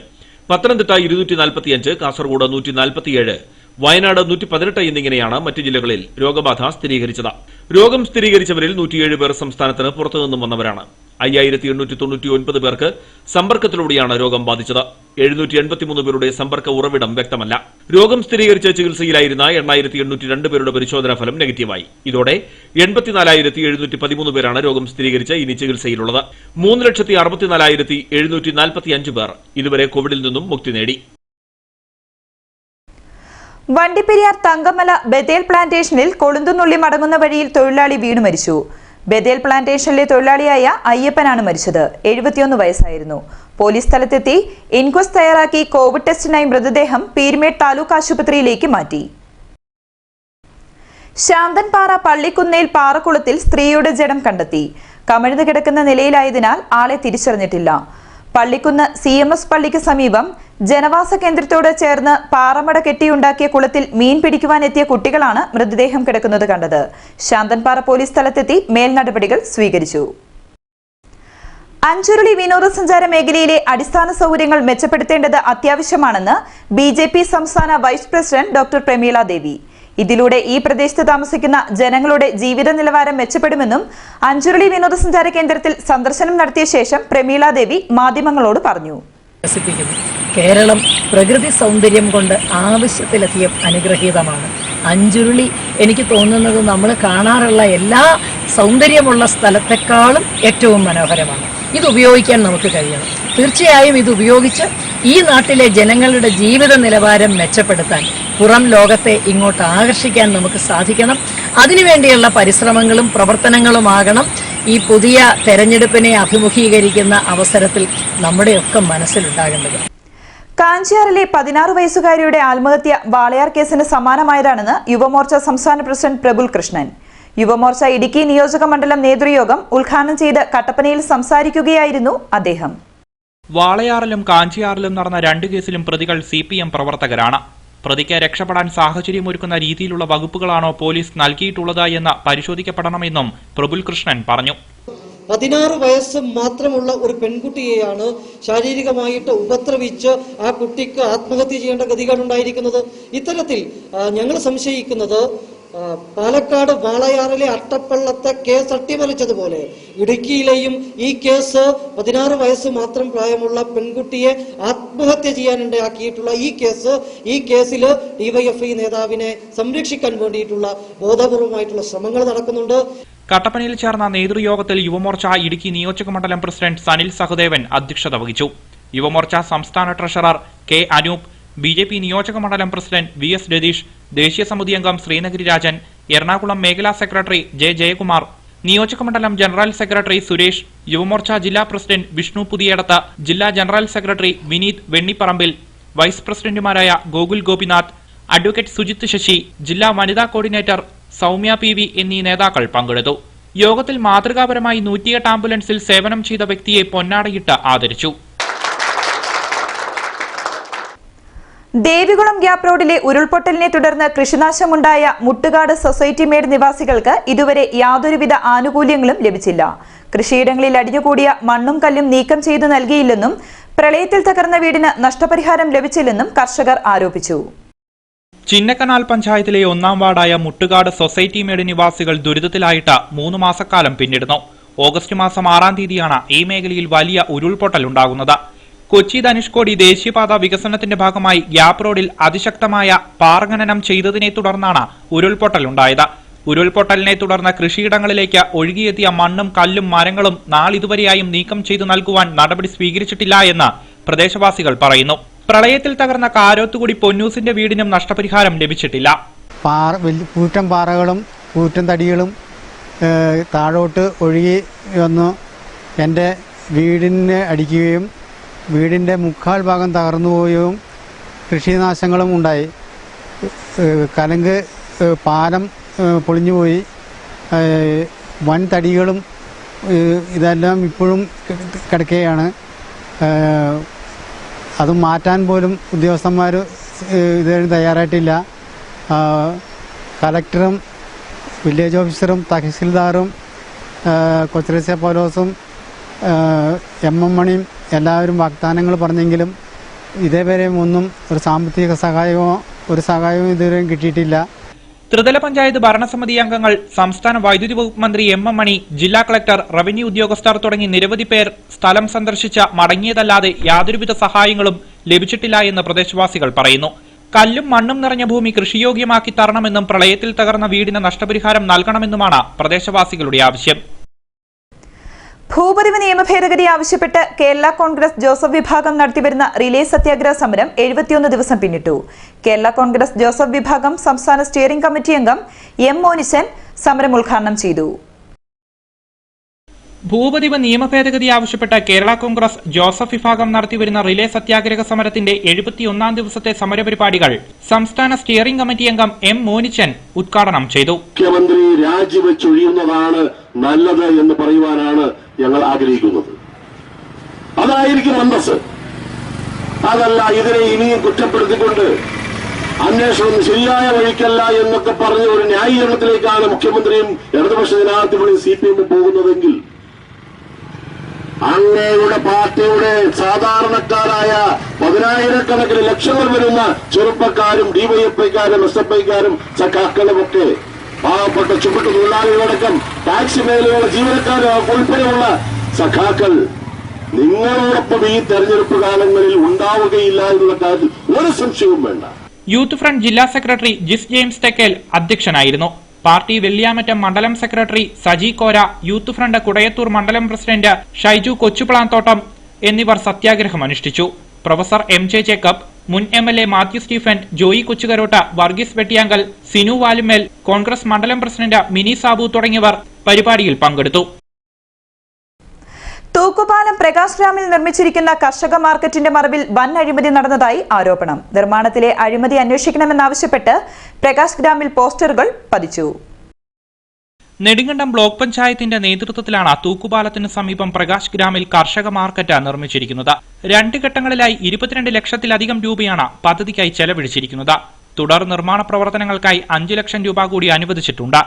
പത്തനംതിട്ട 245, കാസർഗോഡ് 147, വയനാട് 118 എന്നിങ്ങനെയാണ് മറ്റ് ജില്ലകളിൽ രോഗബാധ സ്ഥിരീകരിച്ചത്. രോഗം സ്ഥിരീകരിച്ചവരിൽ 107 പേർ സംസ്ഥാനത്തിന് പുറത്തുനിന്നും വന്നവരാണ്. 5899 പേർക്ക് സമ്പർക്കത്തിലൂടെയാണ് രോഗം ബാധിച്ചത്. 783 പേരുടെ സമ്പർക്ക ഉറവിടം വ്യക്തമല്ല. രോഗം സ്ഥിരീകരിച്ച് ചികിത്സയിലായിരുന്ന 8802 പേരുടെ പരിശോധനാ ഫലം നെഗറ്റീവായി. ഇതോടെ 84,713 പേരാണ് രോഗം സ്ഥിരീകരിച്ച് ഇനി ചികിത്സയിലുള്ളത്. 3,64,745 പേർ ഇതുവരെ കോവിഡിൽ നിന്നും മുക്തി നേടി. വണ്ടിപ്പെരിയാർ തങ്കമല ബദേൽ പ്ലാന്റേഷനിൽ കൊളുന്തുനുള്ളി മടങ്ങുന്ന വഴിയിൽ തൊഴിലാളി വീണു മരിച്ചു. ബദേൽ പ്ലാന്റേഷനിലെ തൊഴിലാളിയായ അയ്യപ്പനാണ് മരിച്ചത്. 71 വയസ്സായിരുന്നു. പോലീസ് സ്ഥലത്തെത്തി ഇൻക്വസ്റ്റ് തയ്യാറാക്കി കോവിഡ് ടെസ്റ്റിനായി മൃതദേഹം പീരുമേട് താലൂക്ക് ആശുപത്രിയിലേക്ക് മാറ്റി. ശാന്തൻപാറ പള്ളിക്കുന്നേൽ പാറക്കുളത്തിൽ സ്ത്രീയുടെ ജഡം കണ്ടെത്തി. കമിഴ്ന്നു കിടക്കുന്ന നിലയിലായതിനാൽ ആളെ തിരിച്ചറിഞ്ഞിട്ടില്ല. പള്ളിക്കുന്ന് CMS പള്ളിക്ക് സമീപം ജനവാസ കേന്ദ്രത്തോട് ചേർന്ന് പാറമട കെട്ടിയുണ്ടാക്കിയ കുളത്തിൽ മീൻ പിടിക്കുവാനെത്തിയ കുട്ടികളാണ് മൃതദേഹം കിടക്കുന്നത് കണ്ടത്. ശാന്തൻപാറ പോലീസ് സ്ഥലത്തെത്തി മേൽ നടപടികൾ സ്വീകരിച്ചു. അഞ്ചുരുളി വിനോദസഞ്ചാര മേഖലയിലെ അടിസ്ഥാന സൗകര്യങ്ങൾ മെച്ചപ്പെടുത്തേണ്ടത് അത്യാവശ്യമാണെന്ന് BJP സംസ്ഥാന വൈസ് പ്രസിഡന്റ് ഡോക്ടർ പ്രമീള ദേവി. ഇതിലൂടെ ഈ പ്രദേശത്ത് താമസിക്കുന്ന ജനങ്ങളുടെ ജീവിത നിലവാരം മെച്ചപ്പെടുമെന്നും അഞ്ചുരുളി വിനോദസഞ്ചാര കേന്ദ്രത്തിൽ സന്ദർശനം നടത്തിയ ശേഷം പ്രമീള ദേവി മാധ്യമങ്ങളോട് പറഞ്ഞു. കേരളം പ്രകൃതി സൗന്ദര്യം കൊണ്ട് ആവശ്യത്തിലധികം അനുഗ്രഹീതമാണ്. അഞ്ചുരുളി എനിക്ക് തോന്നുന്നത് നമ്മൾ കാണാറുള്ള എല്ലാ സൗന്ദര്യമുള്ള സ്ഥലത്തെക്കാളും ഏറ്റവും മനോഹരമാണ്. ഇത് ഉപയോഗിക്കാൻ നമുക്ക് കഴിയണം. തീർച്ചയായും ഇത് ഉപയോഗിച്ച് ഈ നാട്ടിലെ ജനങ്ങളുടെ ജീവിത നിലവാരം മെച്ചപ്പെടുത്താൻ, പുറം ലോകത്തെ ഇങ്ങോട്ട് ആകർഷിക്കാൻ നമുക്ക് സാധിക്കണം. അതിനുവേണ്ടിയുള്ള പരിശ്രമങ്ങളും പ്രവർത്തനങ്ങളുമാകണം ഈ പുതിയ തെരഞ്ഞെടുപ്പിനെ അഭിമുഖീകരിക്കുന്ന അവസരത്തിൽ നമ്മുടെയൊക്കെ മനസ്സിലുണ്ടാകേണ്ടത്. കാഞ്ചിയാറിലെ 16 വയസ്സുകാരിയുടെ ആത്മഹത്യ വാളയാർ കേസിന് സമാനമായതാണെന്ന് യുവമോർച്ച സംസ്ഥാന പ്രസിഡന്റ് പ്രബുൽ കൃഷ്ണൻ. യുവമോർച്ച ഇടുക്കി നിയോജക മണ്ഡലം നേതൃയോഗം ഉദ്ഘാടനം ചെയ്ത് കട്ടപ്പനയിൽ സംസാരിക്കുകയായിരുന്നു അദ്ദേഹം. വാളയാറിലും കാഞ്ചിയാറിലും നടന്ന 2 കേസിലും പ്രതികൾ CPM പ്രവർത്തകരാണ്. പ്രതിക്ക് രക്ഷപ്പെടാൻ സാഹചര്യമൊരുക്കുന്ന രീതിയിലുള്ള വകുപ്പുകളാണോ പോലീസ് നൽകിയിട്ടുള്ളത് എന്ന് പരിശോധിക്കപ്പെടണമെന്നും പ്രഫുൽ കൃഷ്ണൻ പറഞ്ഞു. 16 വയസ്സ് മാത്രമുള്ള ഒരു പെൺകുട്ടിയെയാണ് ശാരീരികമായിട്ട് ഉപദ്രവിച്ച് ആ കുട്ടിക്ക് ആത്മഹത്യ ചെയ്യേണ്ട ഗതികേടുണ്ടായിരിക്കുന്നത്. ഇത്തരത്തിൽ ഞങ്ങൾ സംശയിക്കുന്നത് പാലക്കാട് വാളയാറിലെ അട്ടപ്പള്ളത്തെ കേസ് അട്ടിമറിച്ചതുപോലെ ഇടുക്കിയിലെയും ഈ കേസ് 16 വയസ്സ് മാത്രം പ്രായമുള്ള പെൺകുട്ടിയെ ആത്മഹത്യ ചെയ്യാനിടയാക്കിയിട്ടുള്ള ഈ കേസിൽ ഡിവൈഎഫ്ഐ നേതാവിനെ സംരക്ഷിക്കാൻ വേണ്ടിയിട്ടുള്ള ബോധപൂർവമായിട്ടുള്ള ശ്രമങ്ങൾ നടക്കുന്നുണ്ട്. കട്ടപ്പനയിൽ ചേർന്ന നേതൃയോഗത്തിൽ യുവമോർച്ച ഇടുക്കി നിയോജക മണ്ഡലം പ്രസിഡന്റ് സനിൽ സഹദേവൻ അധ്യക്ഷത വഹിച്ചു. യുവമോർച്ച സംസ്ഥാന ട്രഷറർ കെ അനൂപ്, BJP നിയോജക മണ്ഡലം പ്രസിഡന്റ് VS രതീഷ്, ദേശീയ സമിതി അംഗം ശ്രീനഗരി രാജൻ, എറണാകുളം മേഖലാ സെക്രട്ടറി ജെ ജയകുമാർ, നിയോജക മണ്ഡലം ജനറൽ സെക്രട്ടറി സുരേഷ്, യുവമോർച്ച ജില്ലാ പ്രസിഡന്റ് വിഷ്ണു പുതിയടത്ത്, ജില്ലാ general secretary Vineeth Vennipparambil, vice പ്രസിഡന്റുമാരായ ഗോകുൽ ഗോപിനാഥ്, അഡ്വക്കേറ്റ് സുജിത് ശശി, ജില്ലാ വനിതാ കോർഡിനേറ്റർ സൗമ്യ PV എന്നീ നേതാക്കൾ പങ്കെടുത്തു. യോഗത്തിൽ മാതൃകാപരമായി 108 ആംബുലൻസിൽ സേവനം ചെയ്ത വ്യക്തിയെ പൊന്നാടയിട്ട് ആദരിച്ചു. ദേവികുളം ഗ്യാപ് റോഡിലെ ഉരുൾപൊട്ടലിനെ തുടർന്ന് കൃഷിനാശമുണ്ടായ മുട്ടുകാട് സൊസൈറ്റി മേഡ് നിവാസികൾക്ക് ഇതുവരെ യാതൊരുവിധ ആനുകൂല്യങ്ങളും ലഭിച്ചില്ല. കൃഷിയിടങ്ങളിൽ അടിഞ്ഞുകൂടിയ മണ്ണും കല്ലും നീക്കം ചെയ്തു നൽകിയില്ലെന്നും പ്രളയത്തിൽ തകർന്ന വീടിന് നഷ്ടപരിഹാരം ലഭിച്ചില്ലെന്നും കർഷകർ ആരോപിച്ചു. ചിന്നക്കനാൽ പഞ്ചായത്തിലെ 1-ാം വാർഡായ മുട്ടുകാട് സൊസൈറ്റി മേഡ് നിവാസികൾ ദുരിതത്തിലായിട്ട് 3 മാസക്കാലം പിന്നിടുന്നു. ഓഗസ്റ്റ് മാസം 6-ാം തീയതിയാണ് ഈ മേഖലയിൽ വലിയ ഉരുൾപൊട്ടൽ ഉണ്ടാകുന്നത്. കൊച്ചി ധനുഷ്കോടി ദേശീയപാത വികസനത്തിന്റെ ഭാഗമായി ഗ്യാപ് റോഡിൽ അതിശക്തമായ പാറഖനനം ചെയ്തതിനെ തുടർന്നാണ് ഉരുൾപൊട്ടലുണ്ടായത്. ഉരുൾപൊട്ടലിനെ തുടർന്ന് കൃഷിയിടങ്ങളിലേക്ക് ഒഴുകിയെത്തിയ മണ്ണും കല്ലും മരങ്ങളും നാളിതുവരെയായും നീക്കം ചെയ്തു നൽകുവാൻ നടപടി സ്വീകരിച്ചിട്ടില്ല എന്ന് പ്രദേശവാസികൾ പറയുന്നു. പ്രളയത്തിൽ തകർന്ന കാരോത്തുകുടി പൊന്നൂസിന്റെ വീടിനും നഷ്ടപരിഹാരം ലഭിച്ചിട്ടില്ല. കൂറ്റൻ പാറകളും കൂറ്റൻ തടികളും താഴോട്ട് ഒഴുകി വന്നു എൻ്റെ വീടിനെ അടിക്കുകയും വീടിൻ്റെ മുക്കാൽ ഭാഗം തകർന്നു പോവുകയും കൃഷിനാശങ്ങളും ഉണ്ടായി. കലങ്ക് പാലം പൊളിഞ്ഞുപോയി. വൻ തടികളും ഇതെല്ലാം ഇപ്പോഴും കിടക്കുകയാണ്. അത് മാറ്റാൻ പോലും ഉദ്യോഗസ്ഥന്മാർ ഇതിന് തയ്യാറായിട്ടില്ല. കലക്ടറും വില്ലേജ് ഓഫീസറും തഹസിൽദാറും കൊച്ചറേസ്യ പൗലോസും MM മണിയും എല്ലാവരും വാഗ്ദാനങ്ങൾ പറഞ്ഞെങ്കിലും ഇതേവരെയും ഒന്നും ഒരു സാമ്പത്തിക സഹായവും ഇതുവരെയും കിട്ടിയിട്ടില്ല. ത്രിതല പഞ്ചായത്ത് ഭരണസമിതി അംഗങ്ങൾ, സംസ്ഥാന വൈദ്യുതി വകുപ്പ് മന്ത്രി MM മണി, ജില്ലാ കളക്ടർ, റവന്യൂ ഉദ്യോഗസ്ഥർ തുടങ്ങി നിരവധി പേർ സ്ഥലം സന്ദർശിച്ച മടങ്ങിയതല്ലാതെ യാതൊരുവിധ സഹായങ്ങളും ലഭിച്ചിട്ടില്ല എന്ന് പ്രദേശവാസികൾ പറയുന്നു. കല്ലും മണ്ണും നിറഞ്ഞ ഭൂമി കൃഷിയോഗ്യമാക്കി തരണമെന്നും പ്രളയത്തിൽ തകർന്ന വീടിന് നഷ്ടപരിഹാരം നൽകണമെന്നുമാണ് പ്രദേശവാസികളുടെ ആവശ്യം. ഭൂപതിവ് നിയമ ഭേദഗതി ആവശ്യപ്പെട്ട് കേരള കോൺഗ്രസ് ജോസഫ് വിഭാഗം നടത്തിവരുന്ന റിലേ സത്യാഗ്രഹ സമരം 71 ദിവസം പിന്നിട്ടു. കേരള കോൺഗ്രസ് ജോസഫ് വിഭാഗം സംസ്ഥാന സ്റ്റിയറിംഗ് കമ്മിറ്റി അംഗം M മോനിച്ചൻ സമരം ഉദ്ഘാടനം ചെയ്തു. ഭൂപതിവ് നിയമ ഭേദഗതി ആവശ്യപ്പെട്ട് കേരള കോൺഗ്രസ് ജോസഫ് വിഭാഗം നടത്തിവരുന്ന റിലേ സത്യാഗ്രഹ സമരത്തിന്റെ 71-ാം ദിവസത്തെ സമരപരിപാടികൾ സംസ്ഥാന സ്റ്റിയറിംഗ് കമ്മിറ്റി അംഗം M മോനിച്ചൻ ഉദ്ഘാടനം ചെയ്തു. മുഖ്യമന്ത്രി രാജിവെച്ചൊഴിയുന്നതാണ് നല്ലത് എന്ന് പറയുവാനാണ് ഞങ്ങൾ ആഗ്രഹിക്കുന്നത്. അതായിരിക്കും അന്തസ്. അതല്ല ഇതിനെ ഇനിയും കുറ്റപ്പെടുത്തിക്കൊണ്ട് അന്വേഷണം ശരിയായ വഴിക്കല്ല എന്നൊക്കെ പറഞ്ഞ ഒരു ന്യായീകരണത്തിലേക്കാണ് മുഖ്യമന്ത്രിയും ഇടതുപക്ഷ ജനാധിപത്യ CPM പോകുന്നതെങ്കിൽ അങ്ങയുടെ പാർട്ടിയുടെ സാധാരണക്കാരായ 10,000-കണക്കിന് ലക്ഷങ്ങൾ വരുന്ന ചെറുപ്പക്കാരും ഡിവൈഎഫ്ഐക്കാരും SFIക്കാരും സഖാക്കളുമൊക്കെ പാവപ്പെട്ട ചുമട്ട് തൊഴിലാളികളടക്കം ടാക്സി മേഖലയുള്ള ജീവനക്കാരും ഉൾപ്പെടെയുള്ള സഖാക്കൾ നിങ്ങളോടൊപ്പം ഈ തെരഞ്ഞെടുപ്പ് കാലങ്ങളിൽ ഉണ്ടാവുകയില്ല എന്നുള്ള കാര്യത്തിൽ ഒരു സംശയവും വേണ്ട. യൂത്ത് ഫ്രണ്ട് ജില്ലാ സെക്രട്ടറി ജിസ് ജെയിംസ് തെക്കേൽ അധ്യക്ഷനായിരുന്നു. പാർട്ടി വെള്ളിയാമറ്റം മണ്ഡലം സെക്രട്ടറി സജി കോര, യൂത്ത് ഫ്രണ്ട് കുടയത്തൂർ മണ്ഡലം പ്രസിഡന്റ് ഷൈജു കൊച്ചുപ്ലാന്തോട്ടം എന്നിവർ സത്യാഗ്രഹം അനുഷ്ഠിച്ചു. പ്രൊഫസർ MJ ജേക്കബ്, മുൻ MLA മാത്യു സ്റ്റീഫൻ, ജോയി കൊച്ചുകരോട്ട, വർഗീസ് വെട്ടിയാങ്കൽ, സിനു വാലുമേൽ, കോൺഗ്രസ് മണ്ഡലം പ്രസിഡന്റ് മിനി സാബു തുടങ്ങിയവർ പരിപാടിയിൽ പങ്കെടുത്തു. തൂക്കുപാലം പ്രകാശ് ഗ്രാമിൽ നിർമ്മിച്ചിരിക്കുന്ന കർഷക മാർക്കറ്റിന്റെ മറവിൽ വൻ അഴിമതി നടന്നതായി ആരോപണം. നിർമ്മാണത്തിലെ അഴിമതി അന്വേഷിക്കണമെന്നാവശ്യപ്പെട്ട് പ്രകാശ് ഗ്രാമിൽ പോസ്റ്ററുകൾ പതിച്ചു. നെടുങ്കണ്ടം ബ്ലോക്ക് പഞ്ചായത്തിന്റെ നേതൃത്വത്തിലാണ് തൂക്കുപാലത്തിന് സമീപം പ്രകാശ് ഗ്രാമിൽ കർഷക മാർക്കറ്റ് നിർമ്മിച്ചിരിക്കുന്നത്. 2 ഘട്ടങ്ങളിലായി 22 ലക്ഷത്തിലധികം രൂപയാണ് പദ്ധതിക്കായി ചെലവഴിച്ചിരിക്കുന്നത്. തുടർ നിർമ്മാണ പ്രവർത്തനങ്ങൾക്കായി 5 ലക്ഷം രൂപ കൂടി അനുവദിച്ചിട്ടുണ്ട്.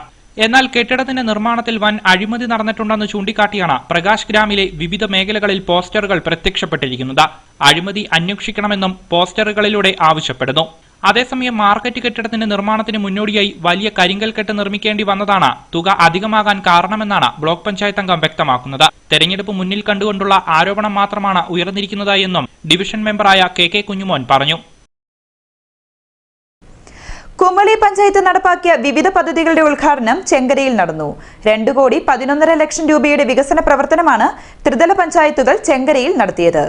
എന്നാൽ കെട്ടിടത്തിന്റെ നിർമ്മാണത്തിൽ വൻ അഴിമതി നടന്നിട്ടുണ്ടെന്ന് ചൂണ്ടിക്കാട്ടിയാണ് പ്രകാശ് ഗ്രാമിലെ വിവിധ മേഖലകളിൽ പോസ്റ്ററുകൾ പ്രത്യക്ഷപ്പെട്ടിരിക്കുന്നത്. അഴിമതി അന്വേഷിക്കണമെന്നും പോസ്റ്ററുകളിലൂടെ ആവശ്യപ്പെടുന്നു. അതേസമയം മാർക്കറ്റ് കെട്ടിടത്തിന്റെ നിർമ്മാണത്തിന് മുന്നോടിയായി വലിയ കരിങ്കൽ കെട്ട് നിർമ്മിക്കേണ്ടി വന്നതാണ് തുക അധികമാകാൻ കാരണമെന്നാണ് ബ്ലോക്ക് പഞ്ചായത്ത് അംഗം വ്യക്തമാക്കുന്നത്. തെരഞ്ഞെടുപ്പ് മുന്നിൽ കണ്ടുകൊണ്ടുള്ള ആരോപണം മാത്രമാണ് ഉയർന്നിരിക്കുന്നത് എന്നും ഡിവിഷൻ മെമ്പറായ കെ കുഞ്ഞുമോൻ പറഞ്ഞു. കുമളി പഞ്ചായത്ത് നടപ്പാക്കിയ വിവിധ പദ്ധതികളുടെ ഉദ്ഘാടനം ചെങ്കരയിൽ നടന്നു. 2,11,00,000 ലക്ഷം രൂപയുടെ വികസന പ്രവർത്തനമാണ് ത്രിതല പഞ്ചായത്തുകൾ ചെങ്കരയിൽ നടത്തിയത്.